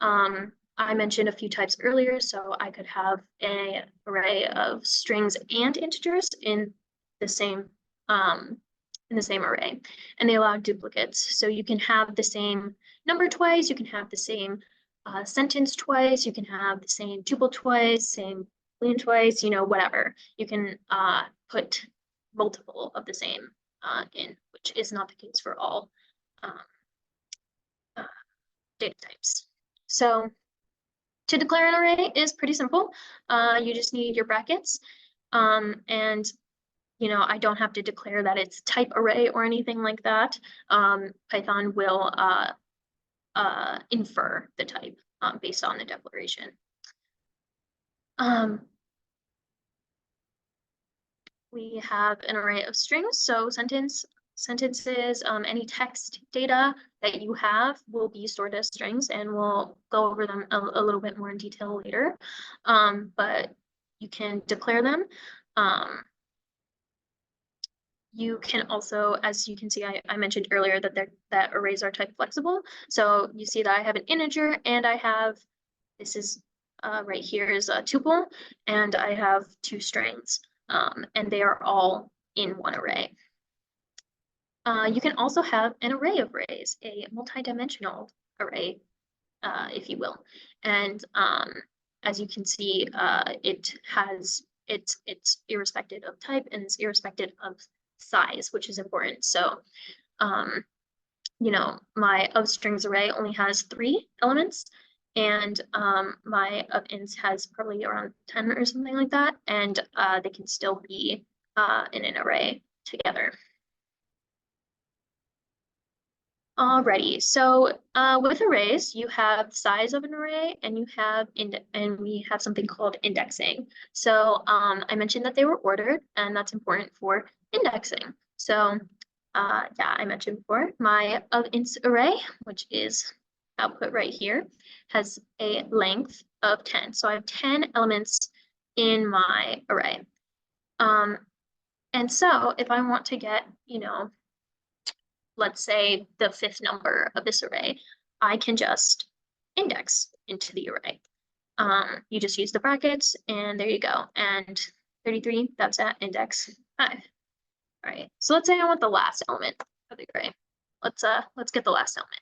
S4: I mentioned a few types earlier, so I could have an array of strings and integers in the same array, and they allow duplicates. So you can have the same number twice, you can have the same sentence twice, you can have the same tuple twice, same boolean twice, whatever. You can put multiple of the same in, which is not the case for all data types. So to declare an array is pretty simple. You just need your brackets, and I don't have to declare that it's type array or anything like that. Python will infer the type based on the declaration. We have an array of strings, so sentences, any text data that you have will be stored as strings, and we'll go over them a little bit more in detail later. But you can declare them. You can also, as you can see, I mentioned earlier that arrays are type flexible. So you see that I have an integer, and I have, this is right here is a tuple, and I have two strings. And they are all in one array. You can also have an array of arrays, a multi-dimensional array, if you will. And as you can see, it's irrespective of type and it's irrespective of size, which is important. So, my of strings array only has 3 elements, and my of ints has probably around 10 or something like that, and they can still be in an array together. Alrighty, so with arrays, you have size of an array, and we have something called indexing. So I mentioned that they were ordered, and that's important for indexing. So yeah, I mentioned before, my of ints array, which is output right here, has a length of 10. So I have 10 elements in my array. And so if I want to get, let's say the 5th number of this array, I can just index into the array. You just use the brackets, and there you go. And 33, that's at index 5. All right, so let's say I want the last element of the array. Let's get the last element.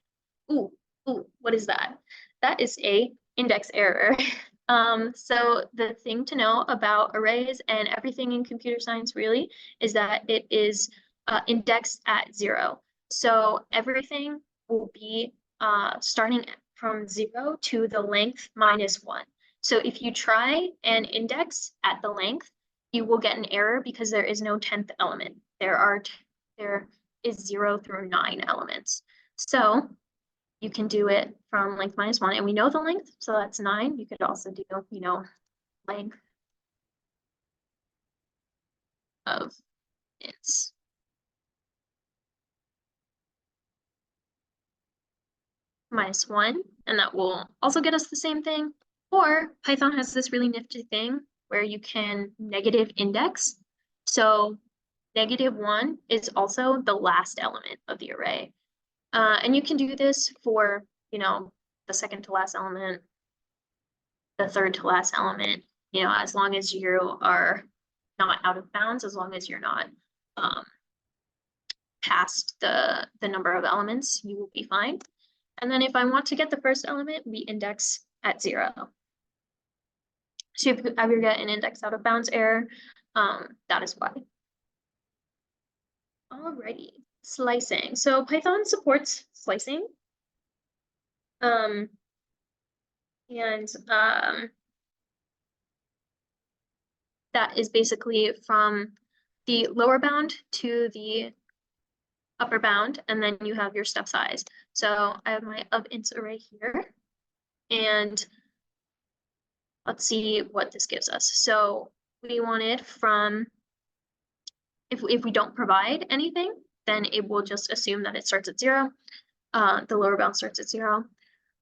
S4: Ooh, what is that? That is a index error. So the thing to know about arrays and everything in computer science really is that it is indexed at 0. So everything will be starting from 0 to the length -1. So if you try and index at the length, you will get an error because there is no 10th element. There is 0 through 9 elements. So you can do it from length -1, and we know the length, so that's 9. You could also do, length of ints. -1, and that will also get us the same thing. Or Python has this really nifty thing where you can negative index. So -1 is also the last element of the array. And you can do this for, the second to last element, the third to last element, as long as you are not out of bounds, as long as you're not past the number of elements, you will be fine. And then if I want to get the first element, we index at 0. So if you ever get an index out of bounds error, that is why. Alrighty, slicing. So Python supports slicing. That is basically from the lower bound to the upper bound, and then you have your step size. So I have my of ints array here, and let's see what this gives us. So we wanted from, if we don't provide anything, then it will just assume that it starts at 0. The lower bound starts at 0.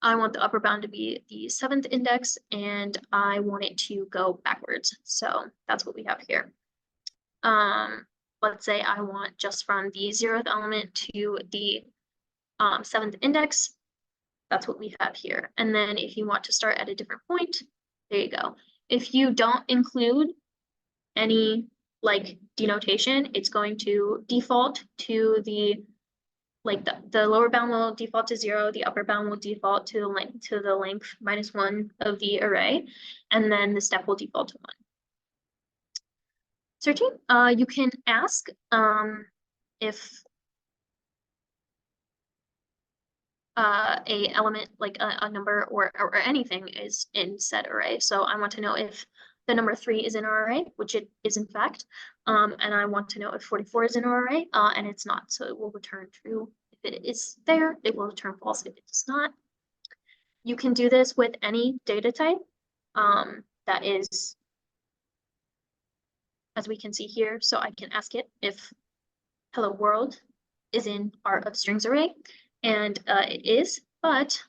S4: I want the upper bound to be the 7th index, and I want it to go backwards. So that's what we have here. Let's say I want just from the 0th element to the 7th index. That's what we have here. And then if you want to start at a different point, there you go. If you don't include any denotation, it's going to default to the lower bound will default to 0, the upper bound will default to the length -1 of the array, and then the step will default to 1. Searching, you can ask if a element like a number or anything is in said array. So I want to know if the number 3 is in our array, which it is in fact, and I want to know if 44 is in our array, and it's not. So it will return true if it is there. It will return false if it does not. You can do this with any data type that is, as we can see here. So I can ask it if hello world is in our of strings array, and it is, but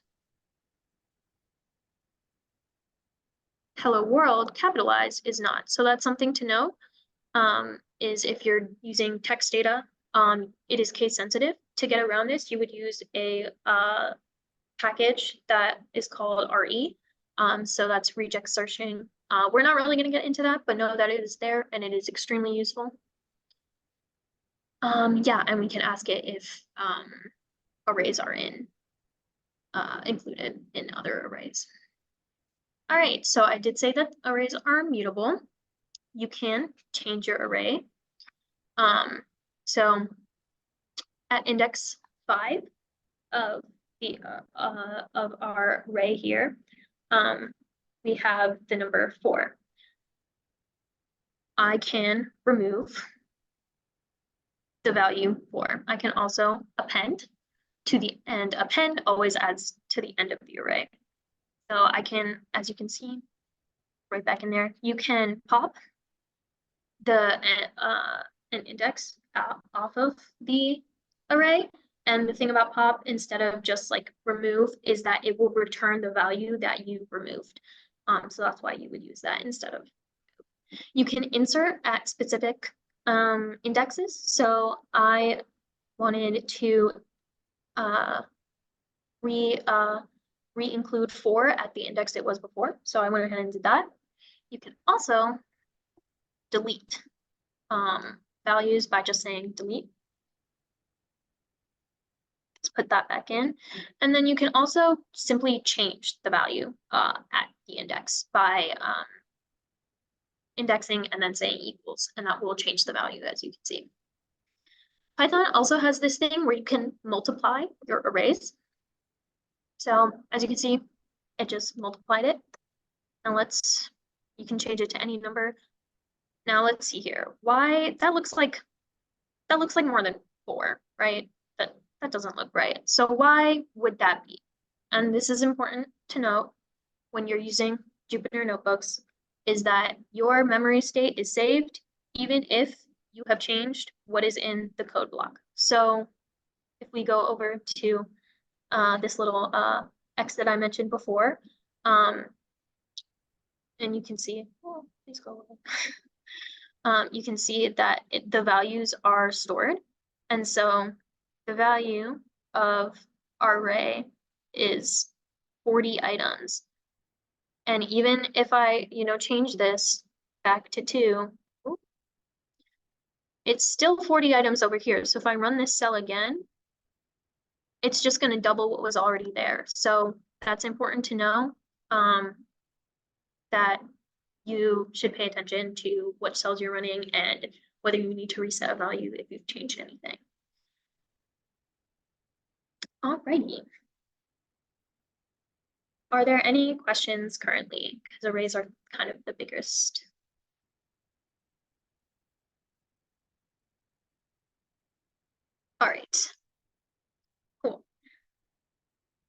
S4: hello world capitalized is not. So that's something to know, is if you're using text data, it is case sensitive. To get around this, you would use a package that is called RE. So that's reject searching. We're not really going to get into that, but know that it is there and it is extremely useful. Yeah, and we can ask it if arrays are included in other arrays. All right, so I did say that arrays are mutable. You can change your array. So at index 5 of the of our array here, we have the number 4. I can remove the value 4. I can also append to the end. Append always adds to the end of the array. So I can, as you can see, right back in there, you can pop the an index off of the array. And the thing about pop, instead of just remove, is that it will return the value that you removed. So that's why you would use that instead of. You can insert at specific indexes. So I wanted to re-include 4 at the index it was before. So I went ahead and did that. You can also delete values by just saying delete. Let's put that back in. And then you can also simply change the value at the index by indexing and then saying equals, and that will change the value, as you can see. Python also has this thing where you can multiply your arrays. So as you can see, it just multiplied it. Now you can change it to any number. Now let's see here. Why that looks like more than 4, right? That doesn't look right. So why would that be? And this is important to note when you're using Jupyter notebooks, is that your memory state is saved even if you have changed what is in the code block. So if we go over to this little X that I mentioned before, and you can see, oh, please go over. You can see that the values are stored. And so the value of our array is 40 items. And even if I, change this back to 2, it's still 40 items over here. So if I run this cell again, it's just going to double what was already there. So that's important to know, that you should pay attention to what cells you're running and whether you need to reset a value if you've changed anything. Alrighty. Are there any questions currently? Because arrays are kind of the biggest. All right. Cool.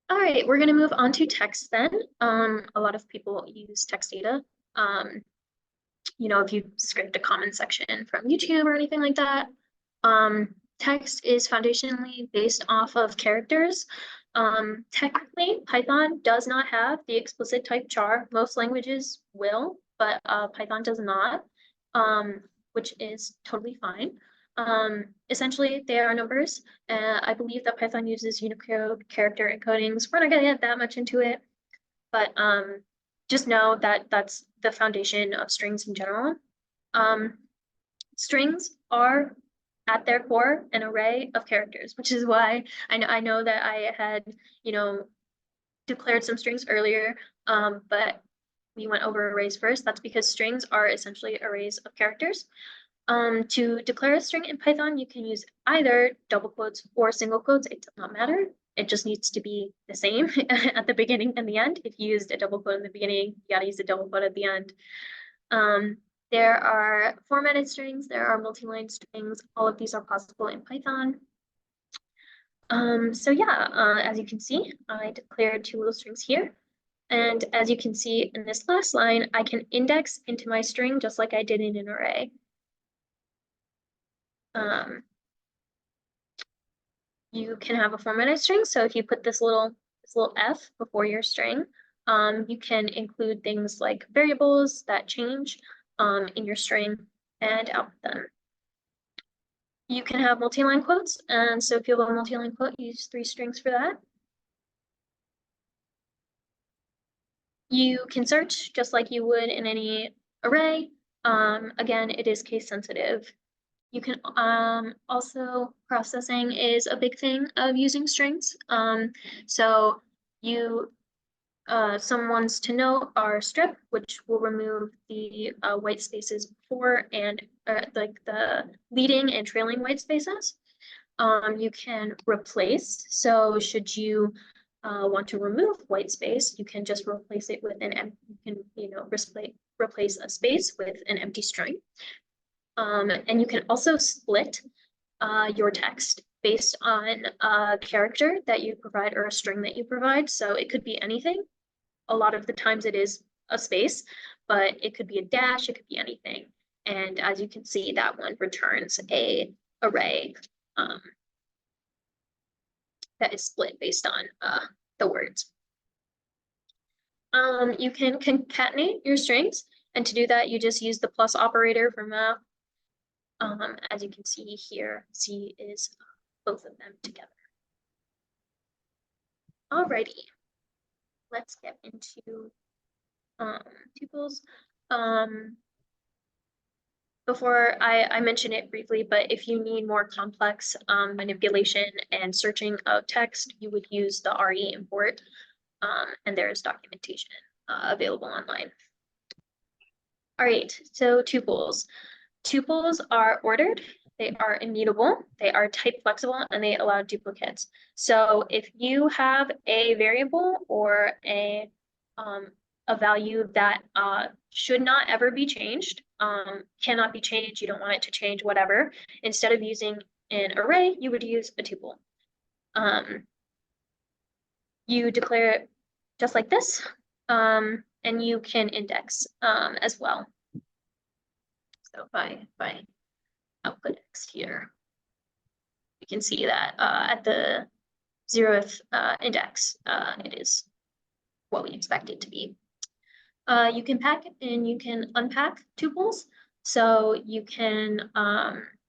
S4: All right, we're going to move on to text then. A lot of people use text data. If you scrape a comment section from YouTube or anything like that. Text is foundationally based off of characters. Technically, Python does not have the explicit type char. Most languages will, but Python does not, which is totally fine. Essentially, they are numbers. I believe that Python uses Unicode character encodings. We're not going to get that much into it, but just know that that's the foundation of strings in general. Strings are at their core an array of characters, which is why I know that I had, declared some strings earlier, but we went over arrays first. That's because strings are essentially arrays of characters. To declare a string in Python, you can use either double quotes or single quotes. It does not matter. It just needs to be the same at the beginning and the end. If you used a double quote in the beginning, you gotta use a double quote at the end. There are formatted strings, there are multi-line strings. All of these are possible in Python. So yeah, as you can see, I declared 2 little strings here. And as you can see in this last line, I can index into my string just like I did in an array. You can have a formatted string. So if you put this little f before your string, you can include things like variables that change in your string and output them. You can have multi-line quotes, and so if you have a multi-line quote, use 3 strings for that. You can search just like you would in any array. Again, it is case sensitive. You can also, processing is a big thing of using strings. So some ones to note are strip, which will remove the white spaces before and like the leading and trailing white spaces. You can replace. So should you want to remove white space, you can just replace it with replace a space with an empty string. And you can also split your text based on a character that you provide or a string that you provide. So it could be anything. A lot of the times it is a space, but it could be a dash, it could be anything. And as you can see, that one returns a array that is split based on the words. You can concatenate your strings, and to do that, you just use the plus operator for math. As you can see here, C is both of them together. Alrighty, let's get into tuples. Before I mentioned it briefly, but if you need more complex manipulation and searching of text, you would use the RE import, and there is documentation available online. All right, so tuples. Tuples are ordered they are immutable, they are type flexible, and they allow duplicates. So if you have a variable or a value that should not ever be changed, cannot be changed, you don't want it to change, whatever, instead of using an array, you would use a tuple. You declare it just like this, and you can index as well. So if I output X here, you can see that at the 0th index, it is what we expect it to be. You can pack and you can unpack tuples. So you can,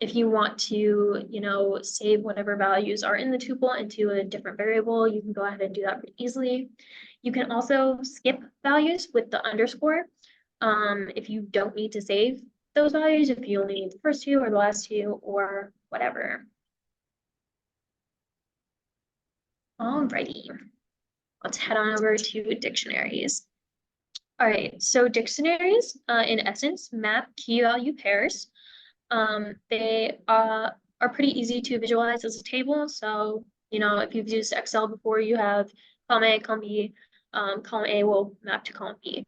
S4: if you want to, save whatever values are in the tuple into a different variable, you can go ahead and do that pretty easily. You can also skip values with the underscore if you don't need to save those values, if you only need the first two or the last two or whatever. Alrighty, let's head on over to dictionaries. All right, so dictionaries, in essence, map key value pairs. They are pretty easy to visualize as a table. So, if you've used Excel before, you have column A, column B. Column A will map to column B.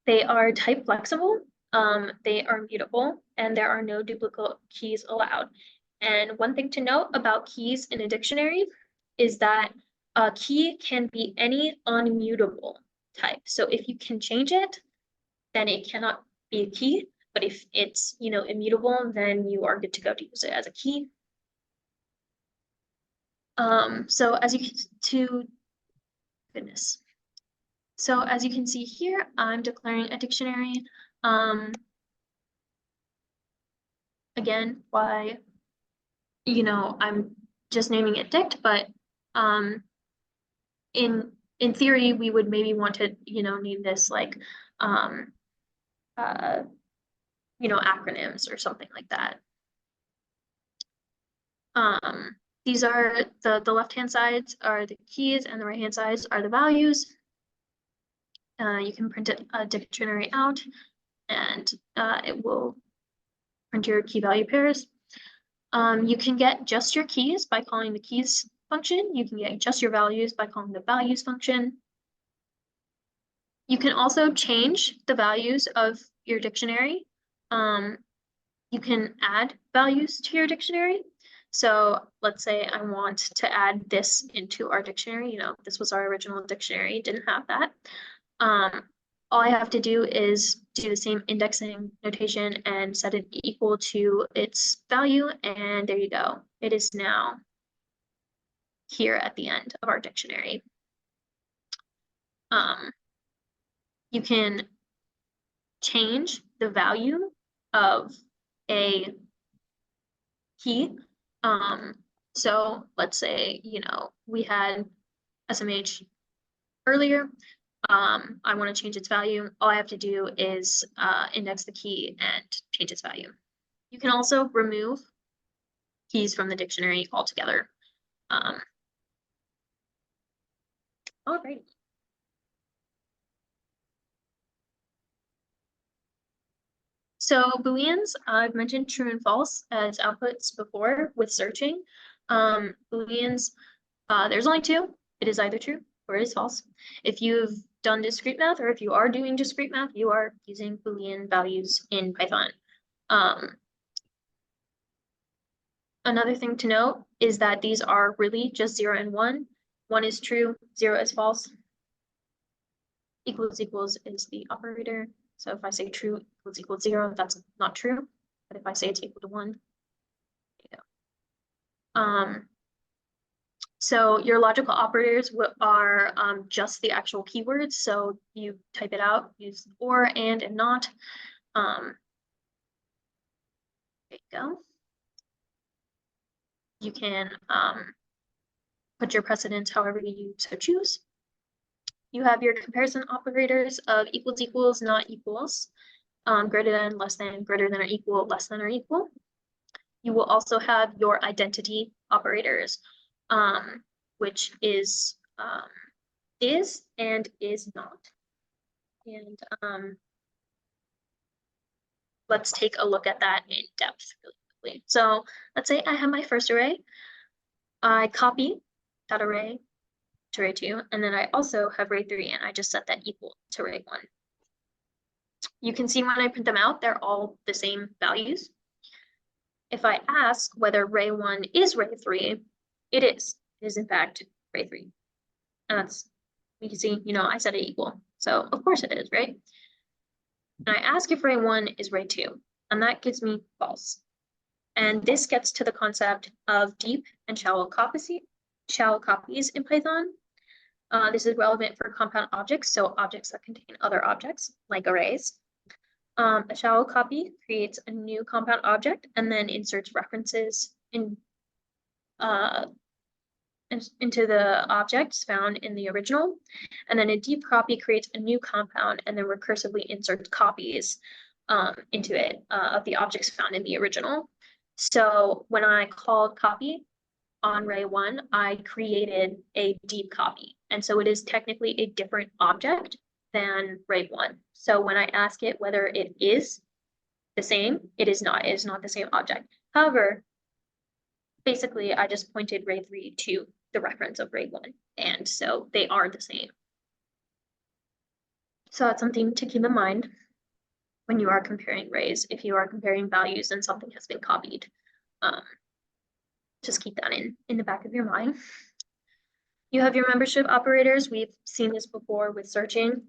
S4: They are type flexible, they are mutable, and there are no duplicate keys allowed. And one thing to note about keys in a dictionary is that a key can be any unmutable type. So if you can change it, then it cannot be a key. But if it's, immutable, then you are good to go to use it as a key. So as you can see here, I'm declaring a dictionary. Again, why, I'm just naming it dict, but in theory, we would maybe want to, name this like, acronyms or something like that. These are the left-hand sides are the keys and the right-hand sides are the values. You can print a dictionary out and it will print your key value pairs. You can get just your keys by calling the keys function. You can get just your values by calling the values function. You can also change the values of your dictionary. You can add values to your dictionary. So let's say I want to add this into our dictionary. This was our original dictionary, didn't have that. All I have to do is do the same indexing notation and set it equal to its value, and there you go. It is now here at the end of our dictionary. You can change the value of a key. So let's say, we had SMH earlier. I want to change its value. All I have to do is index the key and change its value. You can also remove keys from the dictionary altogether. All right. So Booleans, I've mentioned true and false as outputs before with searching. Booleans, there's only two. It is either true or it is false. If you've done discrete math or if you are doing discrete math, you are using Boolean values in Python. Another thing to note is that these are really just 0 and 1. 1 is true, 0 is false. Equals equals is the operator. So if I say true equals 0, that's not true. But if I say it's equal to 1, there you go. So your logical operators are just the actual keywords. So you type it out, use or, and not. There you go. You can put your precedence however you so choose. You have your comparison operators of equals equals, not equals, greater than, less than, greater than or equal, less than or equal. You will also have your identity operators, which is and is not. And let's take a look at that in depth really quickly. So let's say I have my first array. I copy that array to array 2, and then I also have array 3, and I just set that equal to array 1. You can see when I print them out, they're all the same values. If I ask whether array 1 is array 3, it is. It is in fact array 3. And that's, you can see, I set it equal. So of course it is, right? And I ask if array 1 is array 2, and that gives me false. And this gets to the concept of deep and shallow copies in Python. This is relevant for compound objects, so objects that contain other objects, like arrays. A shallow copy creates a new compound object and then inserts references into the objects found in the original. And then a deep copy creates a new compound and then recursively inserts copies into it of the objects found in the original. So when I called copy on array 1, I created a deep copy. And so it is technically a different object than array 1. So when I ask it whether it is the same, it is not. It is not the same object. However, basically, I just pointed array 3 to the reference of array 1. And so they are the same. So that's something to keep in mind when you are comparing arrays. If you are comparing values and something has been copied, just keep that in the back of your mind. You have your membership operators. We've seen this before with searching.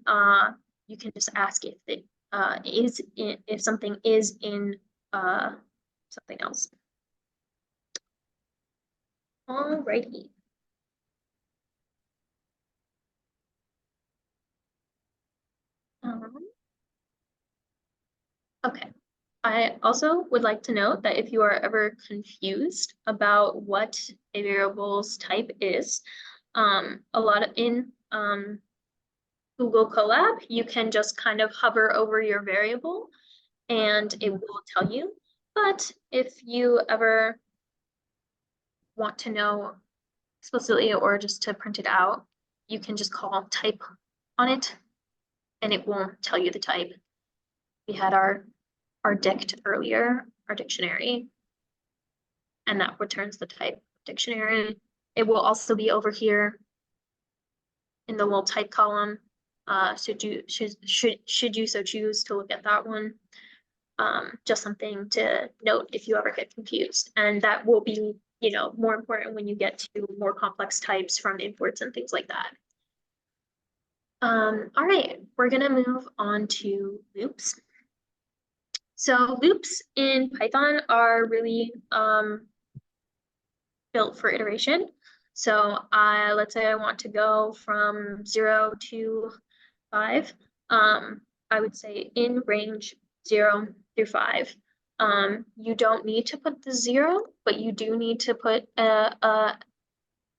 S4: You can just ask if it if something is in something else. Alrighty. Okay. I also would like to note that if you are ever confused about what a variable's type is, a lot of in Google Colab, you can just kind of hover over your variable and it will tell you. But if you ever want to know explicitly or just to print it out, you can just call type on it and it won't tell you the type. We had our dict earlier, our dictionary, and that returns the type dictionary. It will also be over here in the little type column. Should you so choose to look at that one. Just something to note if you ever get confused. And that will be, more important when you get to more complex types from imports and things like that. All right, we're gonna move on to loops. So loops in Python are really built for iteration. So let's say I want to go from 0 to 5. I would say in range 0 through 5. You don't need to put the 0, but you do need to put an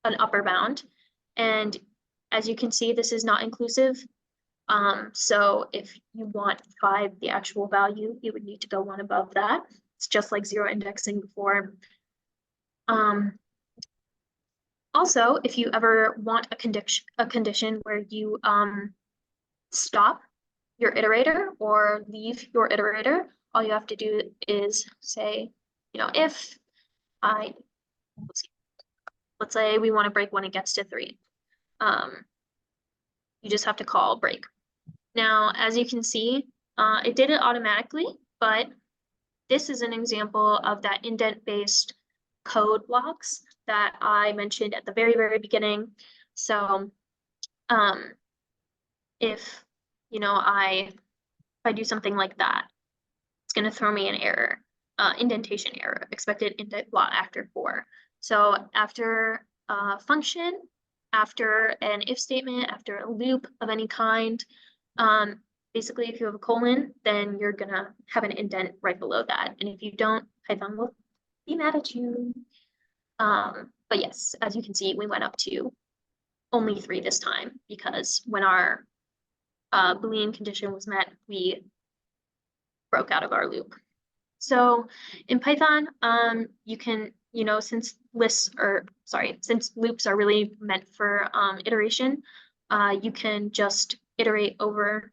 S4: upper bound. And as you can see, this is not inclusive. So if you want 5, the actual value, you would need to go one above that. It's just like 0 indexing before. Also, if you ever want a condition where you stop your iterator or leave your iterator, all you have to do is say, if let's say we want to break when it gets to 3. You just have to call break. Now, as you can see, it did it automatically, but this is an example of that indent-based code blocks that I mentioned at the very, very beginning. So if I do something like that, it's going to throw me an error, indentation error, expected indent block after 4. So after a function, after an if statement, after a loop of any kind, basically if you have a colon, then you're gonna have an indent right below that. And if you don't, Python will be mad at you. But yes, as you can see, we went up to only 3 this time because when our Boolean condition was met, we broke out of our loop. So in Python, you can, since since loops are really meant for iteration, you can just iterate over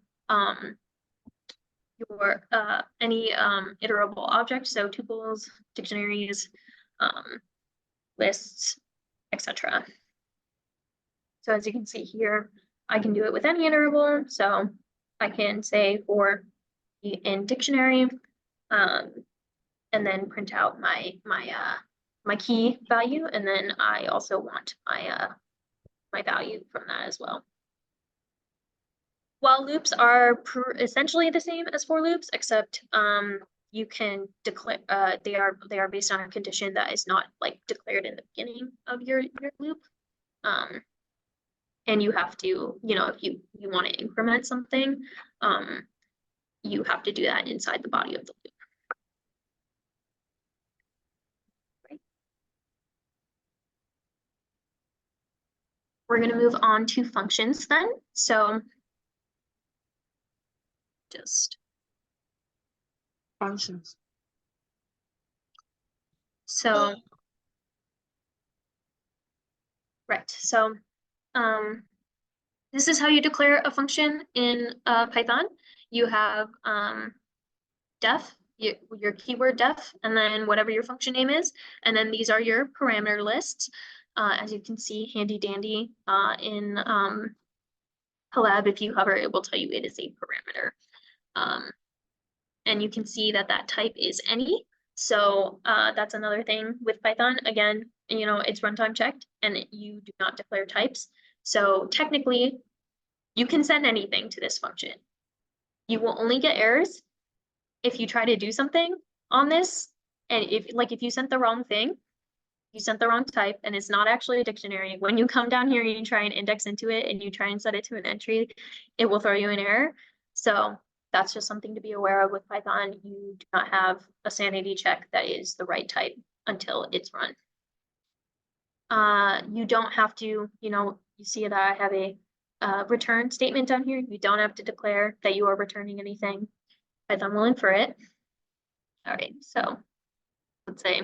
S4: your any iterable object, so tuples, dictionaries, lists, etc. So as you can see here, I can do it with any iterable. So I can say for in dictionary, and then print out my key value, and then I also want my value from that as well. While loops are essentially the same as for loops, except you can declare they are based on a condition that is not like declared in the beginning of your loop. And you have to, you know, if you want to increment something, you have to do that inside the body of the loop. Right. We're going to move on to functions then. So just
S5: functions.
S4: So, right. So this is how you declare a function in Python. You have def, your keyword def, and then whatever your function name is. And then these are your parameter lists. As you can see, handy dandy in Collab, if you hover, it will tell you it is a parameter. And you can see that that type is any. So that's another thing with Python. Again, you know, it's runtime checked and you do not declare types. So technically, you can send anything to this function. You will only get errors if you try to do something on this. And if you sent the wrong thing, you sent the wrong type and it's not actually a dictionary, when you come down here and you try and index into it and you try and set it to an entry, it will throw you an error. So that's just something to be aware of with Python. You do not have a sanity check that is the right type until it's run. You don't have to, you know, you see that I have a return statement down here. You don't have to declare that you are returning anything. Python will infer it. All right, so let's say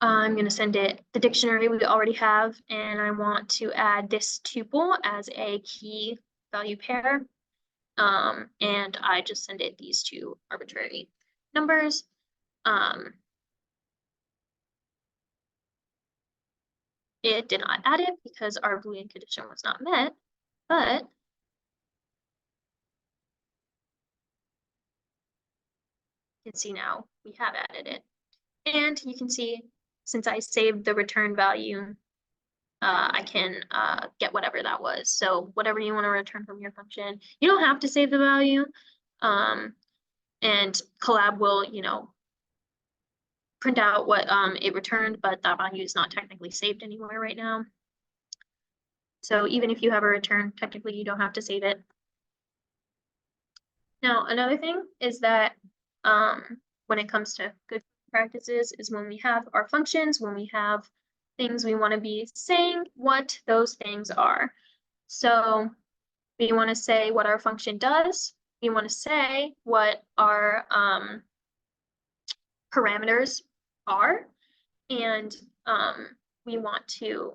S4: I'm going to send it the dictionary we already have, and I want to add this tuple as a key value pair. And I just send it these two arbitrary numbers. It did not add it because our Boolean condition was not met, but you can see now we have added it. And you can see, since I saved the return value, I can get whatever that was. So whatever you want to return from your function, you don't have to save the value. And Collab will, you know, print out what it returned, but that value is not technically saved anywhere right now. So even if you have a return, technically you don't have to save it. Now, another thing is that when it comes to good practices is when we have our functions, when we have things, we want to be saying what those things are. So we want to say what our function does. We want to say what our parameters are. And we want to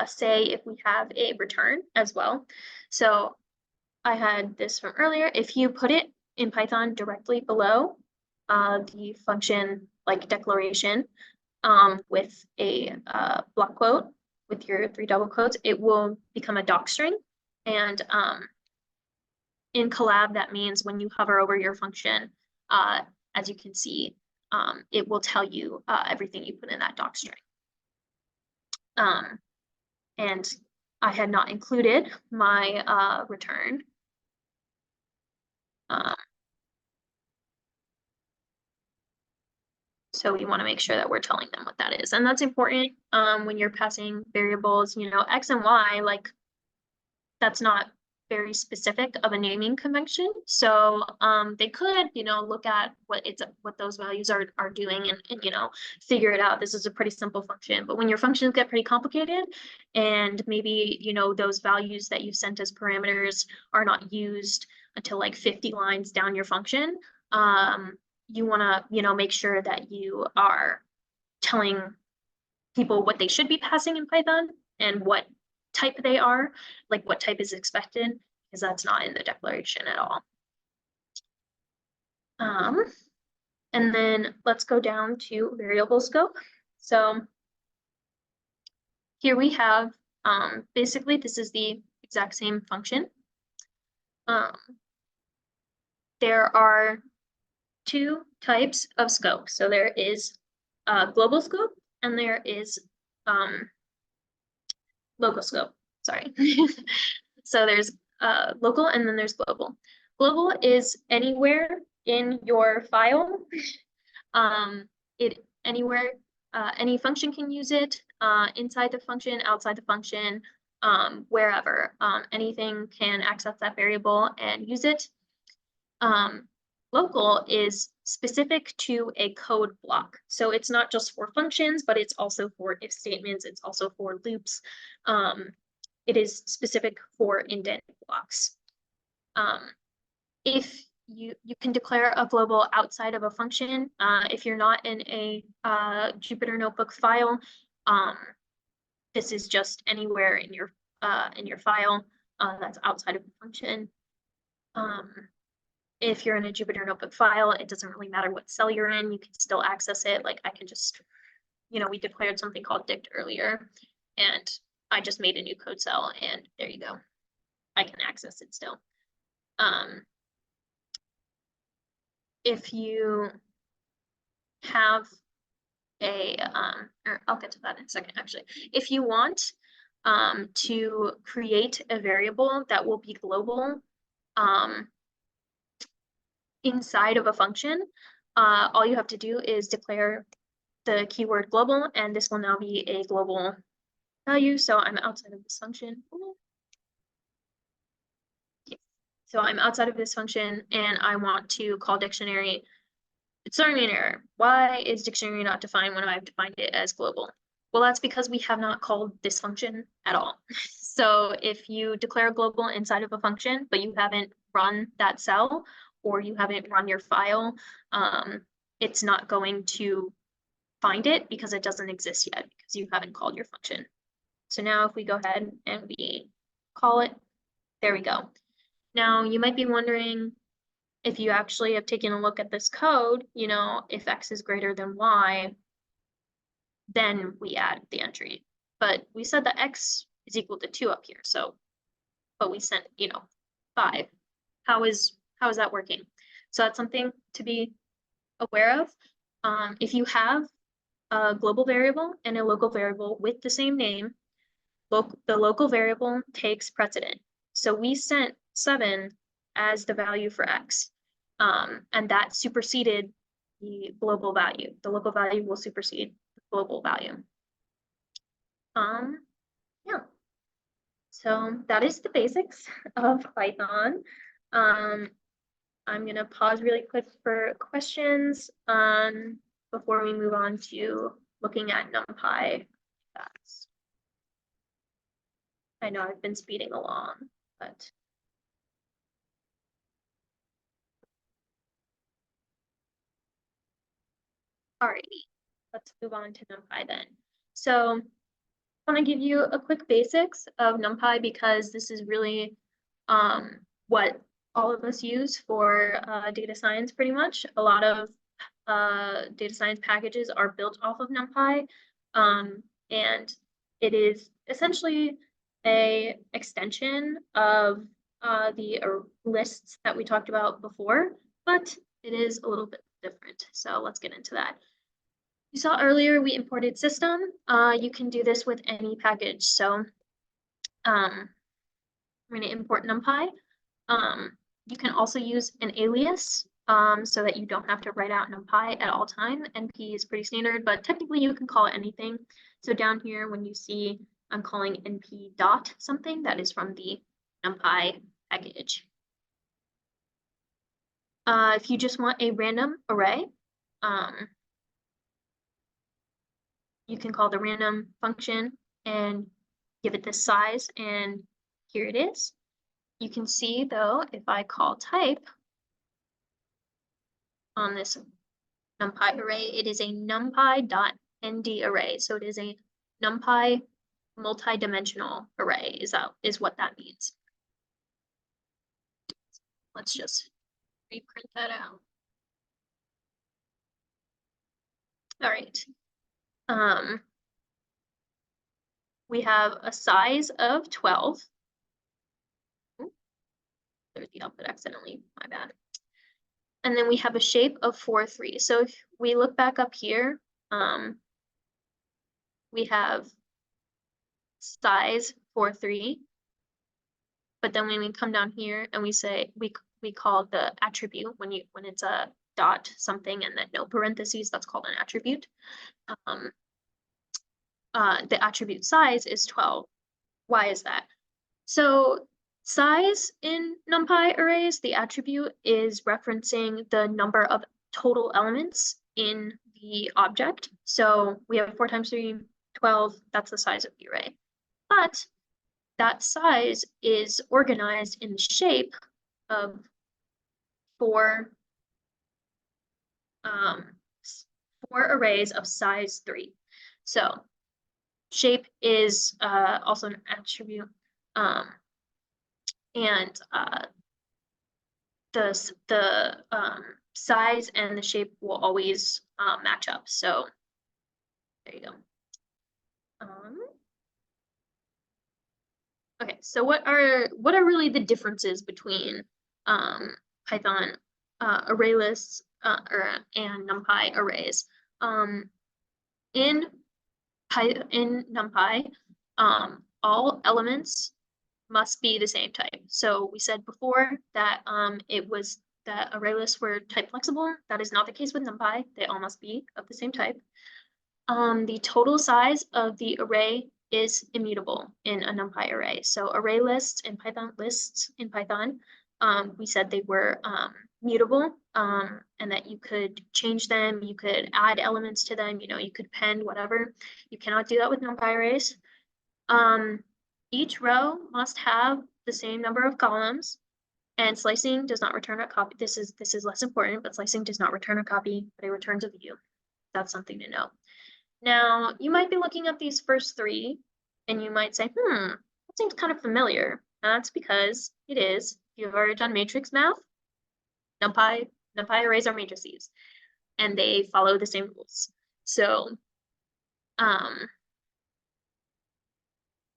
S4: say if we have a return as well. So I had this from earlier. If you put it in Python directly below the function like declaration with a block quote with your 3 double quotes, it will become a doc string. And in Collab, that means when you hover over your function, as you can see, it will tell you everything you put in that doc string. And I had not included my return. So we want to make sure that we're telling them what that is. And that's important when you're passing variables, you know, X and Y, like that's not very specific of a naming convention. So they could, you know, look at what those values are doing and, you know, figure it out. This is a pretty simple function, but when your functions get pretty complicated and maybe, you know, those values that you've sent as parameters are not used until like 50 lines down your function, you want to, you know, make sure that you are telling people what they should be passing in Python and what type they are, like what type is expected, because that's not in the declaration at all. And then let's go down to variable scope. So here we have, basically this is the exact same function. There are two types of scope. So there is global scope and there is local scope, sorry. So there's local and then there's global. Global is anywhere in your file. Anywhere, any function can use it, inside the function, outside the function, wherever. Anything can access that variable and use it. Local is specific to a code block. So it's not just for functions, but it's also for if statements, it's also for loops. It is specific for indent blocks. If you can declare a global outside of a function, if you're not in a Jupyter notebook file, this is just anywhere in your file that's outside of the function. If you're in a Jupyter notebook file, it doesn't really matter what cell you're in, you can still access it. Like I can just, we declared something called dict earlier, and I just made a new code cell, and there you go. I can access it still. If you have a, or I'll get to that in a second, actually. If you want to create a variable that will be global inside of a function, all you have to do is declare the keyword global, and this will now be a global value. So I'm outside of this function. So I'm outside of this function and I want to call dictionary. It's throwing me an error. Why is dictionary not defined when I've defined it as global? Well, that's because we have not called this function at all. So if you declare global inside of a function, but you haven't run that cell or you haven't run your file, it's not going to find it because it doesn't exist yet because you haven't called your function. So now if we go ahead and we call it, there we go. Now you might be wondering, if you actually have taken a look at this code, if x is greater than y, then we add the entry. But we said that x is equal to 2 up here. So, but we sent, 5. How is that working? So that's something to be aware of. If you have a global variable and a local variable with the same name, the local variable takes precedent. So we sent 7 as the value for x, and that superseded the global value. The local value will supersede the global value. Yeah. So that is the basics of Python. I'm gonna pause really quick for questions before we move on to looking at NumPy. I know I've been speeding along, but. Alrighty, let's move on to NumPy then. So I want to give you a quick basics of NumPy because this is really what all of us use for data science pretty much. A lot of data science packages are built off of NumPy, and it is essentially a extension of the lists that we talked about before, but it is a little bit different. So let's get into that. You saw earlier we imported system. You can do this with any package. So I'm going to import NumPy. You can also use an alias so that you don't have to write out NumPy at all time. NP is pretty standard, but technically you can call it anything. So down here, when you see I'm calling NP dot something, that is from the NumPy package. If you just want a random array, you can call the random function and give it this size, and here it is. You can see though, if I call type on this NumPy array, it is a numpy.nd array. So it is a NumPy multi-dimensional array is what that means. Let's just reprint that out. All right. We have a size of 12. There's the output accidentally, my bad. And then we have a shape of 4, 3. So if we look back up here, we have size 4, 3. But then when we come down here and we say we call the attribute when it's a dot something and then no parentheses, that's called an attribute. The attribute size is 12. Why is that? So size in NumPy arrays, the attribute is referencing the number of total elements in the object. So we have 4 times 3, 12, that's the size of the array. But that size is organized in the shape of 4 arrays of size 3. So shape is also an attribute, and the size and the shape will always match up. So there you go. Okay, so what are really the differences between Python array lists and NumPy arrays? In NumPy, all elements must be the same type. So we said before that that array lists were type flexible. That is not the case with NumPy. They all must be of the same type. The total size of the array is immutable in a NumPy array. So array lists in Python, we said they were mutable, and that you could change them, you could add elements to them, you could append whatever. You cannot do that with NumPy arrays. Each row must have the same number of columns, and slicing does not return a copy. This is less important, but slicing does not return a copy, but it returns a view. That's something to know. Now, you might be looking at these first 3, and you might say, that seems kind of familiar. That's because it is. If you've already done matrix math, NumPy arrays are matrices, and they follow the same rules. So,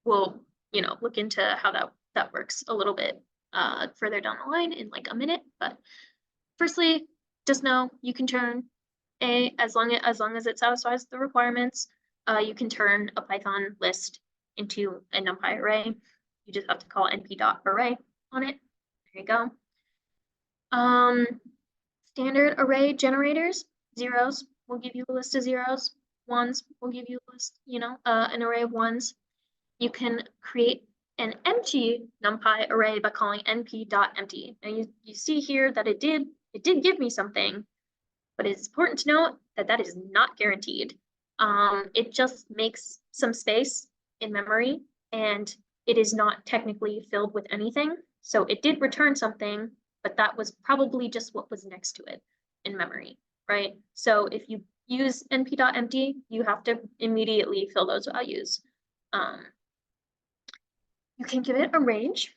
S4: we'll, look into how that works a little bit further down the line in like a minute. But firstly, just know you can turn as long as it satisfies the requirements, you can turn a Python list into a NumPy array. You just have to call np.array on it. There you go. Standard array generators, zeros will give you a list of zeros. Ones will give you a list, an array of ones. You can create an empty NumPy array by calling np.empty. Now you see here that it did give me something, but it's important to note that that is not guaranteed. It just makes some space in memory, and it is not technically filled with anything. So it did return something, but that was probably just what was next to it in memory, right? So if you use np.empty, you have to immediately fill those values. You can give it a range.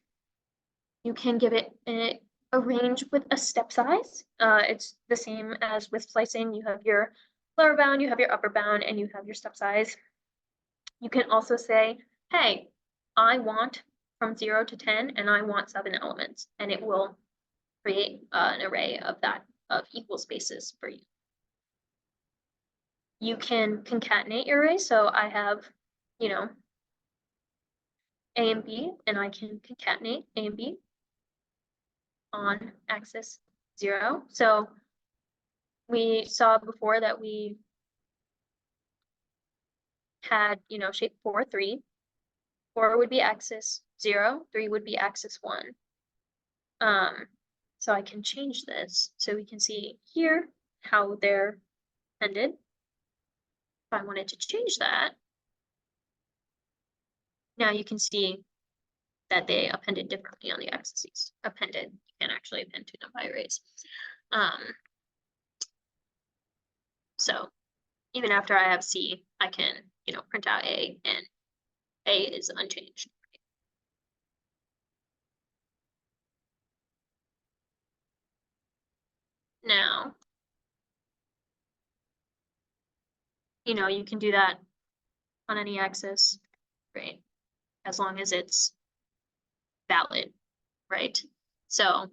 S4: You can give it a range with a step size. It's the same as with slicing. You have your lower bound, you have your upper bound, and you have your step size. You can also say, hey, I want from 0 to 10, and I want 7 elements, and it will create an array of equal spaces for you. You can concatenate your array. So I have, A and B, and I can concatenate A and B on axis 0. So we saw before that we had, shape 4, 3. 4 would be axis 0, 3 would be axis 1. So I can change this so we can see here how they're appended. If I wanted to change that, now you can see that they appended differently on the axes. Appended, you can actually append to NumPy arrays. So even after I have C, I can, print out A, and A is unchanged. Now, you know, you can do that on any axis, right? As long as it's valid, right? So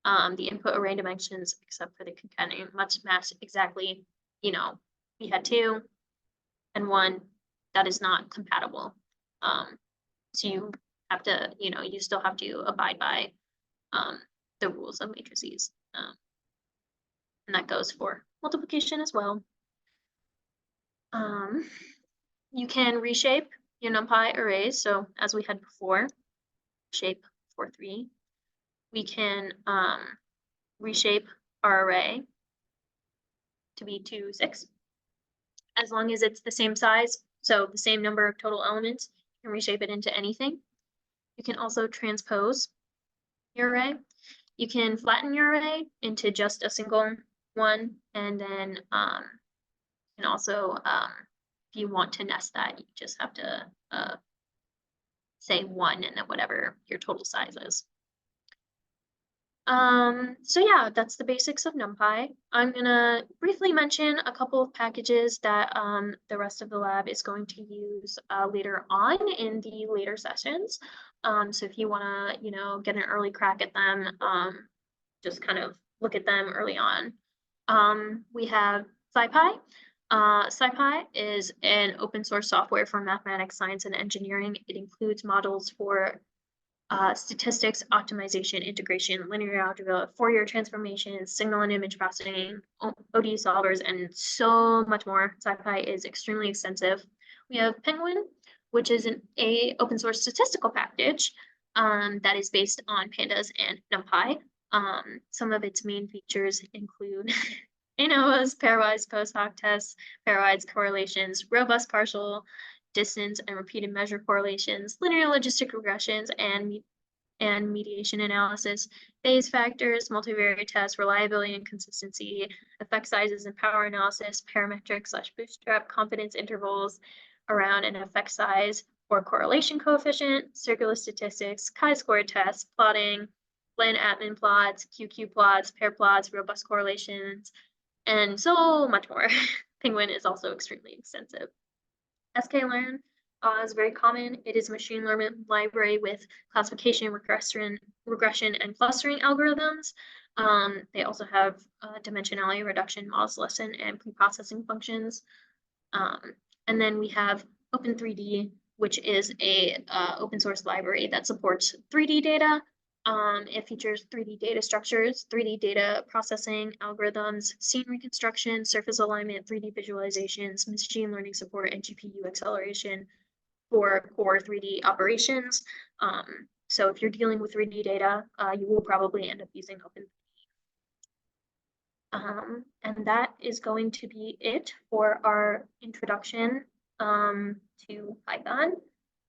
S4: the input array dimensions, except for the concatenating, must match exactly, you know, we had 2 and 1, that is not compatible. So you have to, you know, you still have to abide by the rules of matrices. And that goes for multiplication as well. You can reshape your NumPy arrays. So as we had before, shape 4, 3. We can reshape our array to be 2, 6. As long as it's the same size, so the same number of total elements, you can reshape it into anything. You can also transpose your array. You can flatten your array into just a single one, and then you can also, if you want to nest that, you just have to say 1 and then whatever your total size is. So yeah, that's the basics of NumPy. I'm gonna briefly mention a couple of packages that the rest of the lab is going to use later on in the later sessions. So if you wanna, you know, get an early crack at them, just kind of look at them early on. We have SciPy. SciPy is an open source software for mathematics, science, and engineering. It includes models for statistics, optimization, integration, linear algebra, Fourier transformations, signal and image processing, ODE solvers, and so much more. SciPy is extremely extensive. We have Penguin, which is an open source statistical package that is based on pandas and NumPy. Some of its main features include ANOVAs, pairwise post hoc tests, pairwise correlations, robust partial distance and repeated measure correlations, linear logistic regressions, and mediation analysis, phase factors, multivariate tests, reliability and consistency, effect sizes and power analysis, parametric/bootstrap confidence intervals around an effect size or correlation coefficient, circular statistics, chi-square tests, plotting, Bland-Attman plots, QQ plots, pair plots, robust correlations, and so much more. Penguin is also extremely extensive. sklearn is very common. It is a machine learning library with classification, regression, and clustering algorithms. They also have dimensionality reduction, model lesson, and preprocessing functions. And then we have Open3D, which is a open source library that supports 3D data. It features 3D data structures, 3D data processing algorithms, scene reconstruction, surface alignment, 3D visualizations, machine learning support, and GPU acceleration for core 3D operations. So if you're dealing with 3D data, you will probably end up using Open3D. And that is going to be it for our introduction to Python.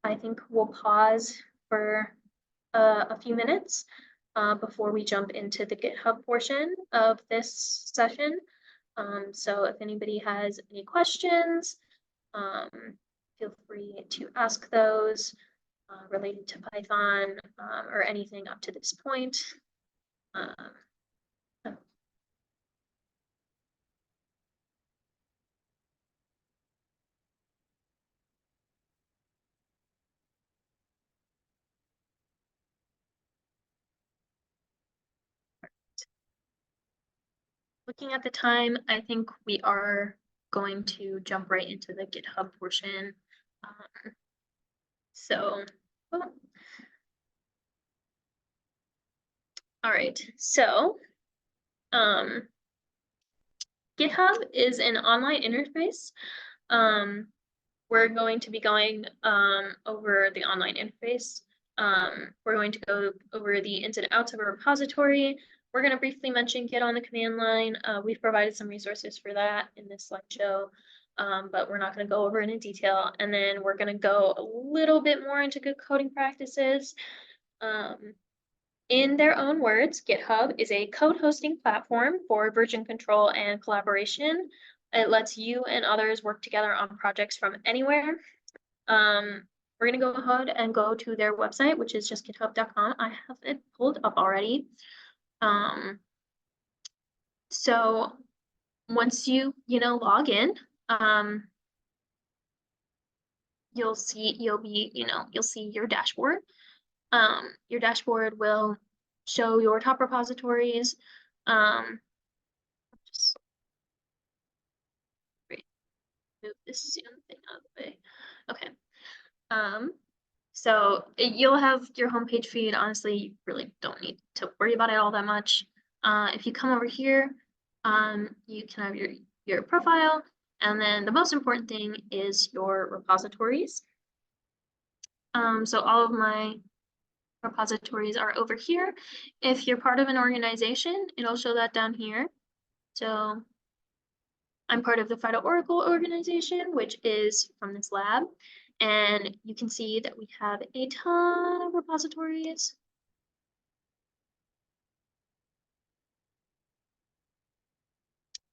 S4: I think we'll pause for a few minutes before we jump into the GitHub portion of this session. So if anybody has any questions, feel free to ask those related to Python or anything up to this point. Looking at the time, I think we are going to jump right into the GitHub portion. All right, so GitHub is an online interface. We're going to be going over the online interface. We're going to go over the ins and outs of a repository. We're going to briefly mention Git on the command line. We've provided some resources for that in this slideshow, but we're not going to go over it in detail. And then we're going to go a little bit more into good coding practices. In their own words, GitHub is a code hosting platform for version control and collaboration. It lets you and others work together on projects from anywhere. We're going to go ahead and go to their website, which is just github.com. I have it pulled up already. So once you log in, you'll see your dashboard. Your dashboard will show your top repositories. Just move this thing out of the way. Okay. So you'll have your homepage feed. Honestly, you really don't need to worry about it all that much. If you come over here, you can have your profile, and then the most important thing is your repositories. So all of my repositories are over here. If you're part of an organization, it'll show that down here. So I'm part of the FIDO Oracle organization, which is from this lab. And you can see that we have a ton of repositories.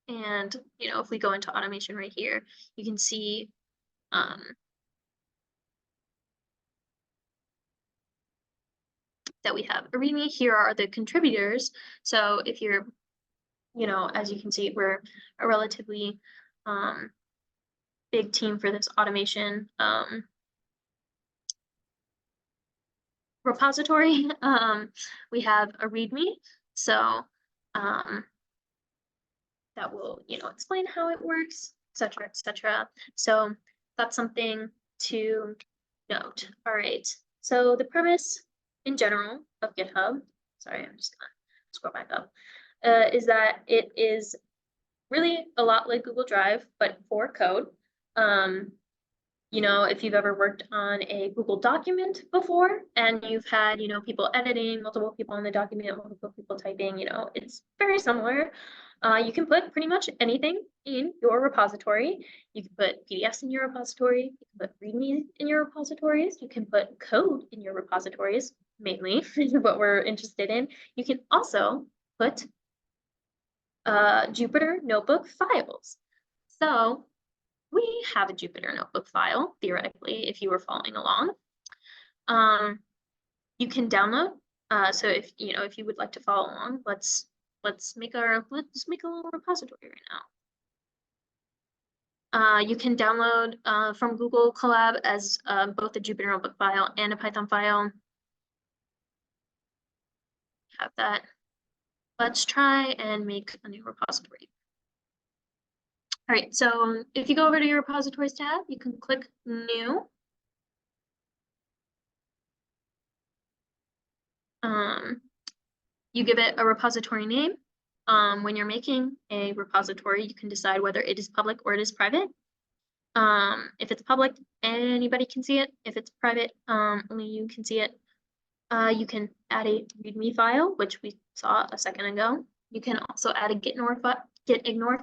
S4: And, if we go into automation right here, you can see that we have a README. Here are the contributors. So if you're, as you can see, we're a relatively big team for this automation repository. We have a README, so that will, explain how it works, etc., etc. So that's something to note. All right. So the premise in general of GitHub, sorry, I'm just gonna scroll back up, is that it is really a lot like Google Drive, but for code. If you've ever worked on a Google document before and you've had, people editing, multiple people in the document, multiple people typing, it's very similar. You can put pretty much anything in your repository. You can put PDFs in your repository. You can put README in your repositories. You can put code in your repositories, mainly what we're interested in. You can also put Jupyter notebook files. So we have a Jupyter notebook file, theoretically, if you were following along. You can download. So if you would like to follow along, let's make a little repository right now. You can download from Google Colab as both a Jupyter notebook file and a Python file. Have that. Let's try and make a new repository. All right, so if you go over to your repositories tab, you can click new. You give it a repository name. When you're making a repository, you can decide whether it is public or it is private. If it's public, anybody can see it. If it's private, only you can see it. You can add a README file, which we saw a second ago. You can also add a gitignore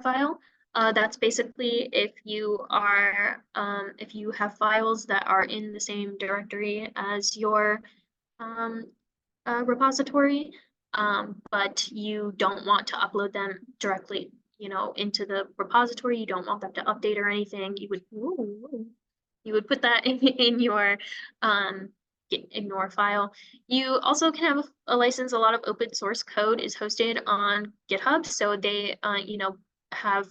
S4: file. That's basically if you have files that are in the same directory as your repository, but you don't want to upload them directly, into the repository. You don't want them to update or anything. You would put that in your gitignore file. You also can have a license. A lot of open source code is hosted on GitHub, so they have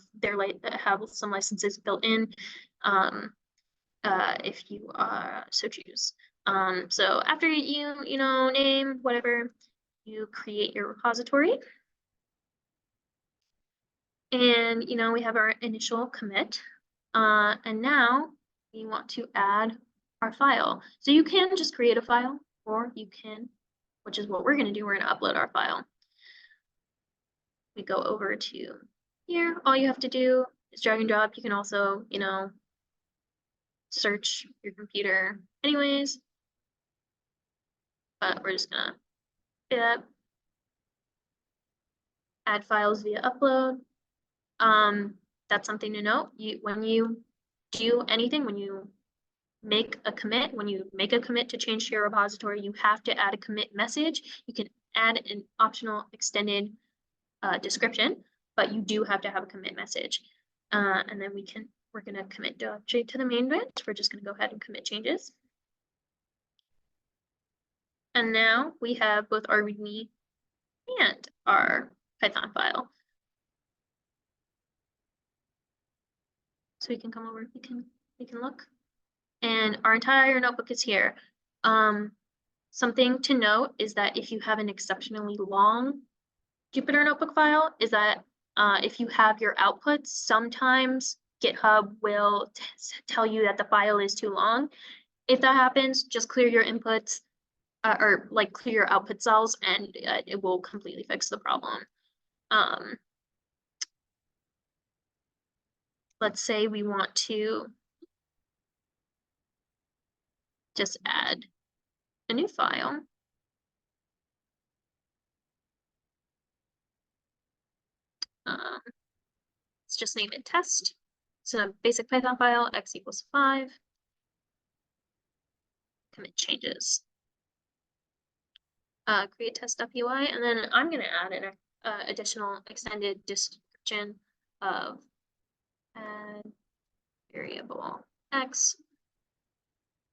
S4: some licenses built in if you so choose. So after you name whatever, you create your repository. And we have our initial commit. And now we want to add our file. So you can just create a file, or you can, which is what we're going to do, we're going to upload our file. We go over to here. All you have to do is drag and drop. You can also, search your computer anyways. But we're just going to add files via upload. That's something to note. When you do anything, when you make a commit to change to your repository, you have to add a commit message. You can add an optional extended description, but you do have to have a commit message. And then we're going to commit straight to the main branch. We're just going to go ahead and commit changes. And now we have both our README and our Python file. So we can come over, we can look. And and our entire notebook is here. Something to note is that if you have an exceptionally long Jupyter notebook file, is that if you have your outputs, sometimes GitHub will tell you that the file is too long. If that happens, just clear your inputs or like clear your output cells, and it will completely fix the problem. Let's say we want to just add a new file. Let's just name it test. It's a basic Python file, x equals 5. Commit changes. Create test.py, and then I'm going to add an additional extended description of add variable x.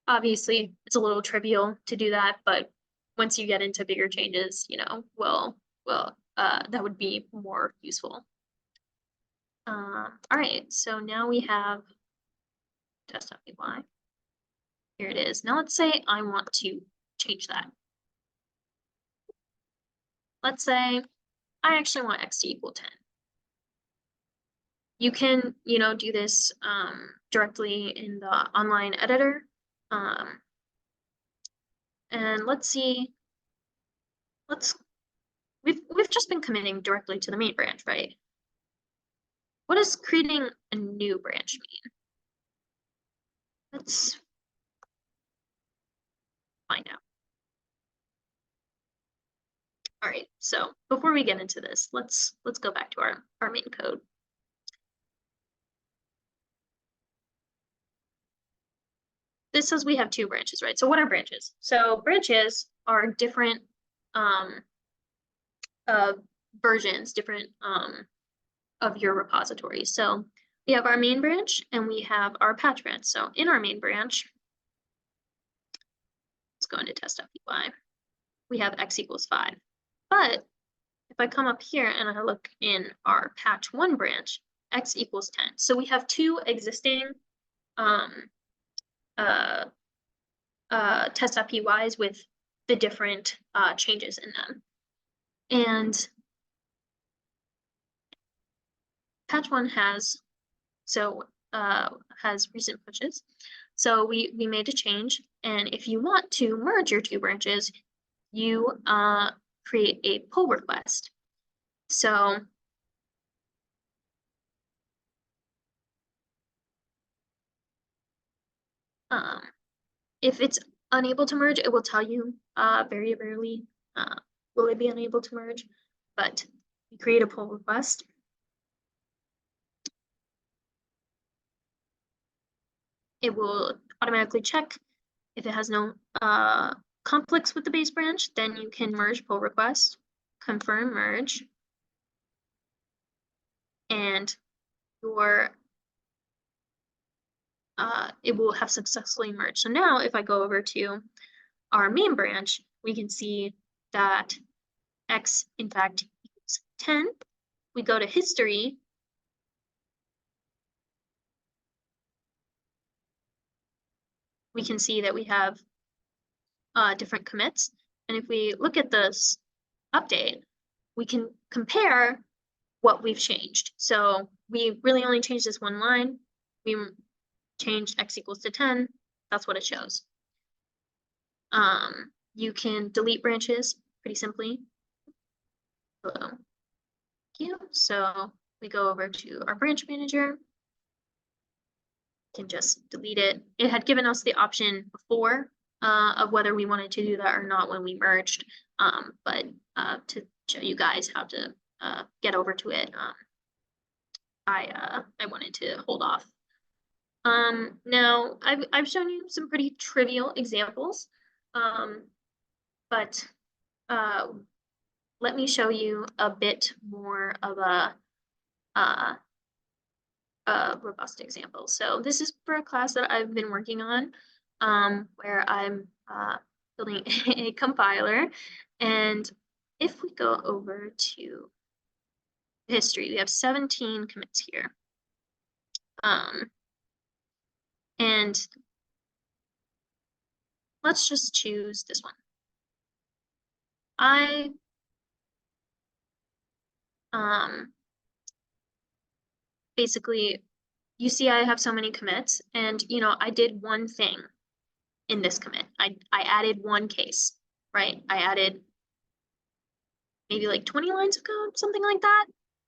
S4: Obviously, it's a little trivial to do that, but once you get into bigger changes, you know, that would be more useful. All right, so now we have test.py. Here it is. Now let's say I want to change that. Let's say I actually want x to equal 10. You can, you know, do this directly in the online editor. And let's see. We've just been committing directly to the main branch, right? What does creating a new branch mean? Let's find out. All right, so before we get into this, let's go back to our main code. This says we have 2 branches, right? So what are branches? So branches are different versions, different of your repository. So we have our main branch and we have our patch branch. So in our main branch, let's go into test.py. We have x equals 5. But if I come up here and I look in our patch 1 branch, x equals 10. So we have 2 existing test.py's with the different changes in them. And patch 1 has recent pushes. So we made a change, and if you want to merge your 2 branches, you create a pull request. So if it's unable to merge, it will tell you very rarely will it be unable to merge, but you create a pull request. It will automatically check if it has no conflicts with the base branch, then you can merge pull request, confirm merge, and it will have successfully merged. So now if I go over to our main branch, we can see that x in fact equals 10. We go to history. We can see that we have different commits. And if we look at this update, we can compare what we've changed. So we really only changed this one line. We changed x equals to 10. That's what it shows. You can delete branches pretty simply. Hello. Thank you. So we go over to our branch manager. Can just delete it. It had given us the option before of whether we wanted to do that or not when we merged, but to show you guys how to get over to it, I wanted to hold off. Now I've shown you some pretty trivial examples, but let me show you a bit more of a robust example. So this is for a class that I've been working on, where I'm building a compiler. And if we go over to history, we have 17 commits here. And let's just choose this one. I basically, you see I have so many commits, and you know, I did one thing in this commit. I added one case, right? I added maybe like 20 lines of code, something like that,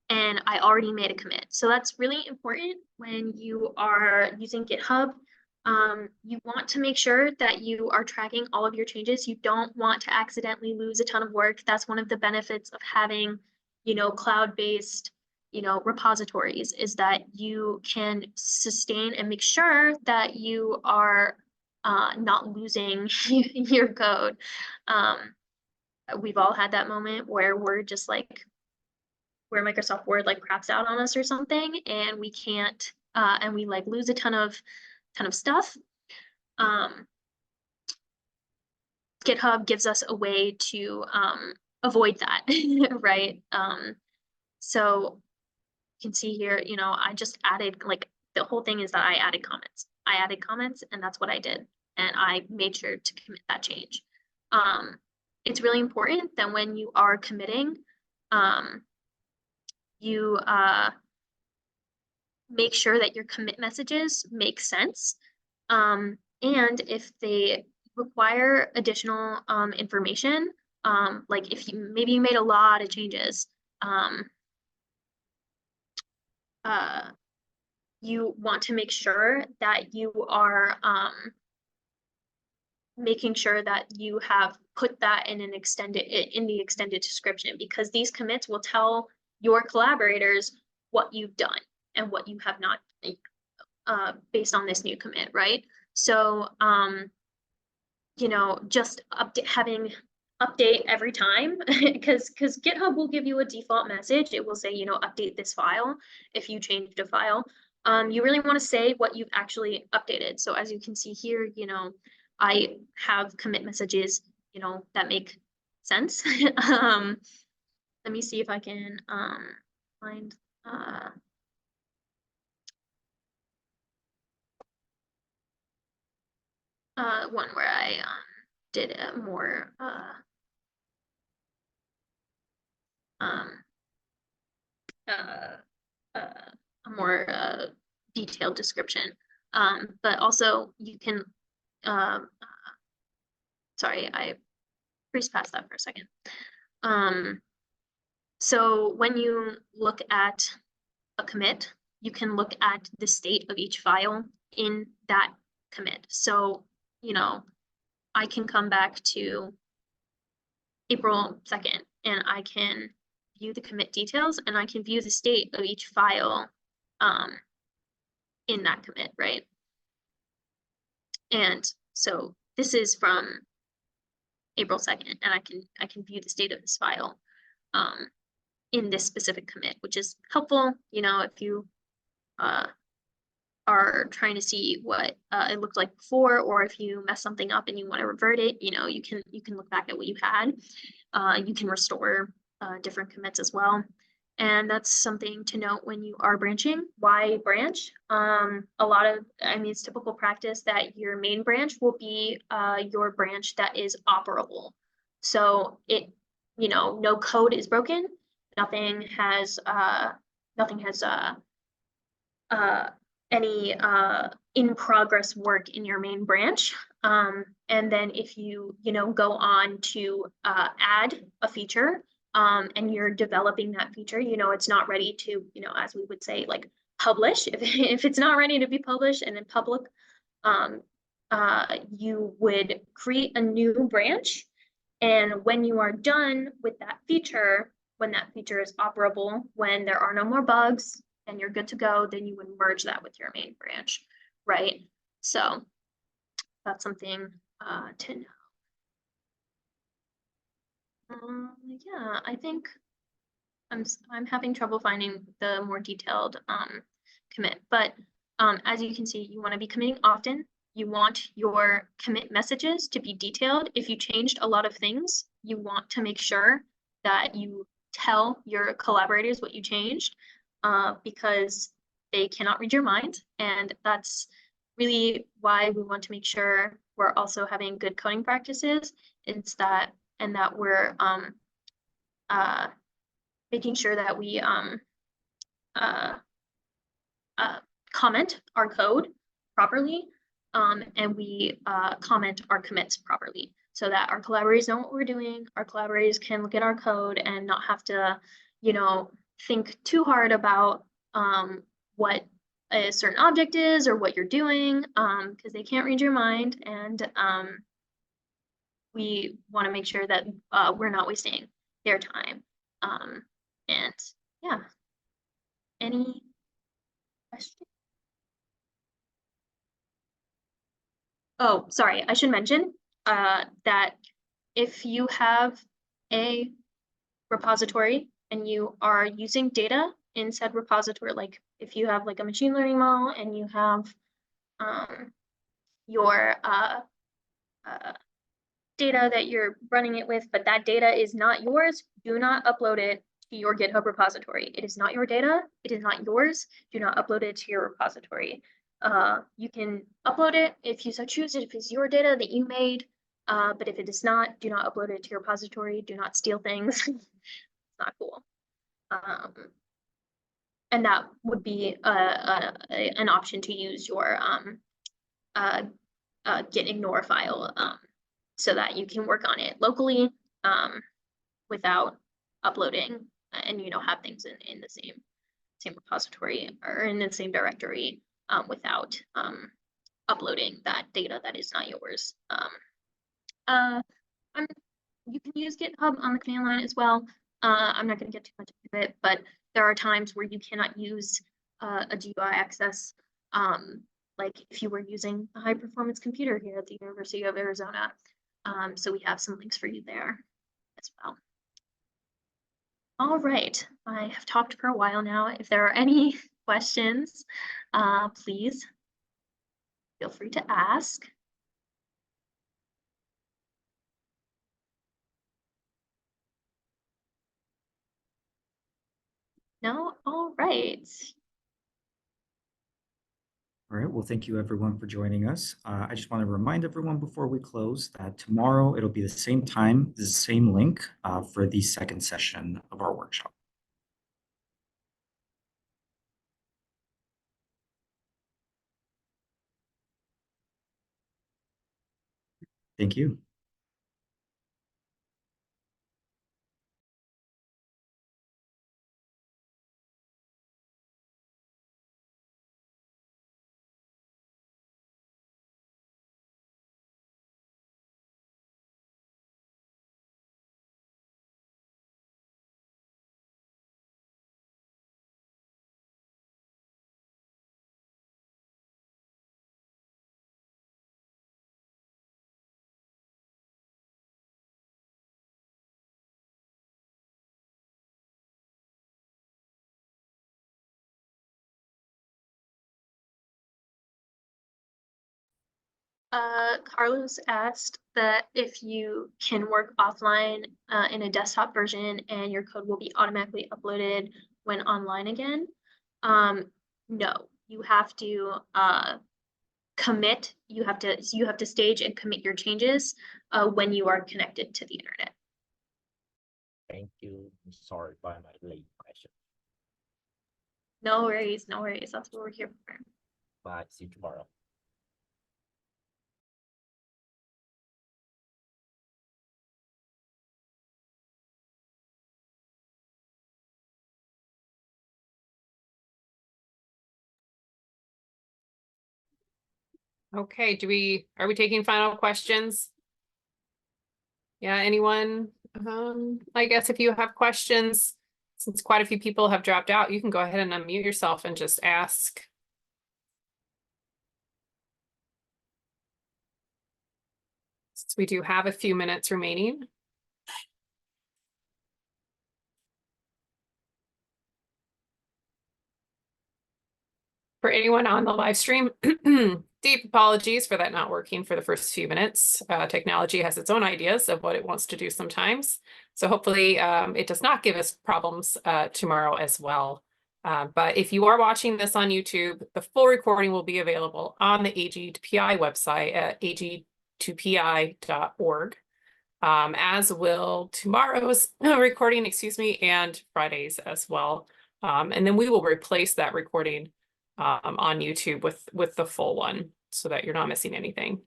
S4: and I already made a commit. So that's really important when you are using GitHub. You want to make sure that you are tracking all of your changes. You don't want to accidentally lose a ton of work. That's one of the benefits of having, you know, cloud-based, you know, repositories, is that you can sustain and make sure that you are not losing your code. We've all had that moment where we're just like, where Microsoft Word like craps out on us or something, and we can't, and we like lose a ton of stuff. GitHub gives us a way to avoid that, right? So you can see here, you know, I just added, like, the whole thing is that I added comments. I added comments, and that's what I did. And I made sure to commit that change. It's really important that when you are committing, you make sure that your commit messages make sense. And if they require additional information, like if you maybe you made a lot of changes, you want to make sure that you are making sure that you have put that in the extended description, because these commits will tell your collaborators what you've done and what you have not, based on this new commit, right? So you know, just having update every time, because GitHub will give you a default message. It will say, you know, update this file if you changed a file. You really want to say what you've actually updated. So as you can see here, you know, I have commit messages, you know, that make sense. Let me see if I can find one where I did a more a more detailed description. But also you can, sorry, I breezed past that for a second. So when you look at a commit, you can look at the state of each file in that commit. So, you know, I can come back to April 2nd and I can view the commit details, and I can view the state of each file in that commit, right? And so this is from April 2nd, and I can view the state of this file in this specific commit, which is helpful, you know, if you are trying to see what it looked like before, or if you mess something up and you want to revert it, you know, you can look back at what you had. You can restore different commits as well. And that's something to note when you are branching. Why branch? A lot of, I mean, it's typical practice that your main branch will be your branch that is operable. So it, you know, no code is broken. Nothing has any in progress work in your main branch. And then if you know, go on to add a feature, and you're developing that feature, you know, it's not ready to, you know, as we would say, like publish. If it's not ready to be published and in public, you would create a new branch. And when you are done with that feature, when that feature is operable, when there are no more bugs and you're good to go, then you would merge that with your main branch, right? So that's something to know. Yeah, I think I'm having trouble finding the more detailed commit, but as you can see, you want to be committing often. You want your commit messages to be detailed. If you changed a lot of things, you want to make sure that you tell your collaborators what you changed, because they cannot read your mind. And that's really why we want to make sure we're also having good coding practices. It's that, and that we're making sure that we comment our code properly, and we comment our commits properly, so that our collaborators know what we're doing. Our collaborators can look at our code and not have to, you know, think too hard about what a certain object is or what you're doing, because they can't read your mind. And we want to make sure that we're not wasting their time. And yeah, any questions? Oh, sorry, I should mention that if you have a repository and you are using data in said repository, like if you have like a machine learning model and you have your data that you're running it with, but that data is not yours, do not upload it to your GitHub repository. It is not your data. It is not yours. Do not upload it to your repository. You can upload it if you so choose, if it's your data that you made, but if it is not, do not upload it to your repository. Do not steal things. It's not cool. And that would be an option to use your git ignore file, so that you can work on it locally without uploading, and have things in the same repository or in the same directory, without uploading that data that is not yours. You can use GitHub on the command line as well. I'm not going to get too much into it, but there are times where you cannot use a GUI access, like if you were using a high performance computer here at the University of Arizona. So we have some links for you there as well. All right, I have talked for a while now. If there are any questions, please feel free to ask. No? All right.
S2: All right, well, thank you everyone for joining us. I just want to remind everyone before we close that tomorrow it'll be the same time, the same link for the second session of our workshop. Thank you.
S4: Carlos asked that if you can work offline in a desktop version and your code will be automatically uploaded when online again. No, you have to commit. You have to stage and commit your changes when you are connected to the internet.
S5: Thank you. Sorry by my late question.
S4: No worries, no worries. That's what we're here for.
S5: Bye. See you tomorrow.
S1: Okay, are we taking final questions? Yeah, anyone? I guess if you have questions, since quite a few people have dropped out, you can go ahead and unmute yourself and just ask. Since we do have a few minutes remaining. For anyone on the live stream, deep apologies for that not working for the first few minutes. Technology has its own ideas of what it wants to do sometimes. So hopefully it does not give us problems tomorrow as well. But if you are watching this on YouTube, the full recording will be available on the AG2PI website at ag2pi.org, as will tomorrow's recording, excuse me, and Friday's as well. And then we will replace that recording on YouTube with the full one so that you're not missing anything.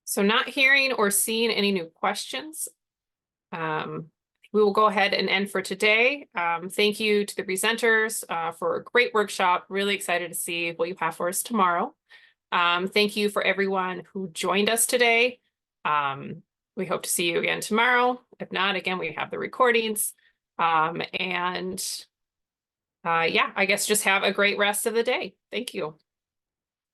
S1: So not hearing or seeing any new questions. We will go ahead and end for today. Thank you to the presenters for a great workshop. Really excited to see what you have for us tomorrow. Thank you for everyone who joined us today. We hope to see you again tomorrow. If not, again, we have the recordings. Yeah, I guess just have a great rest of the day. Thank you.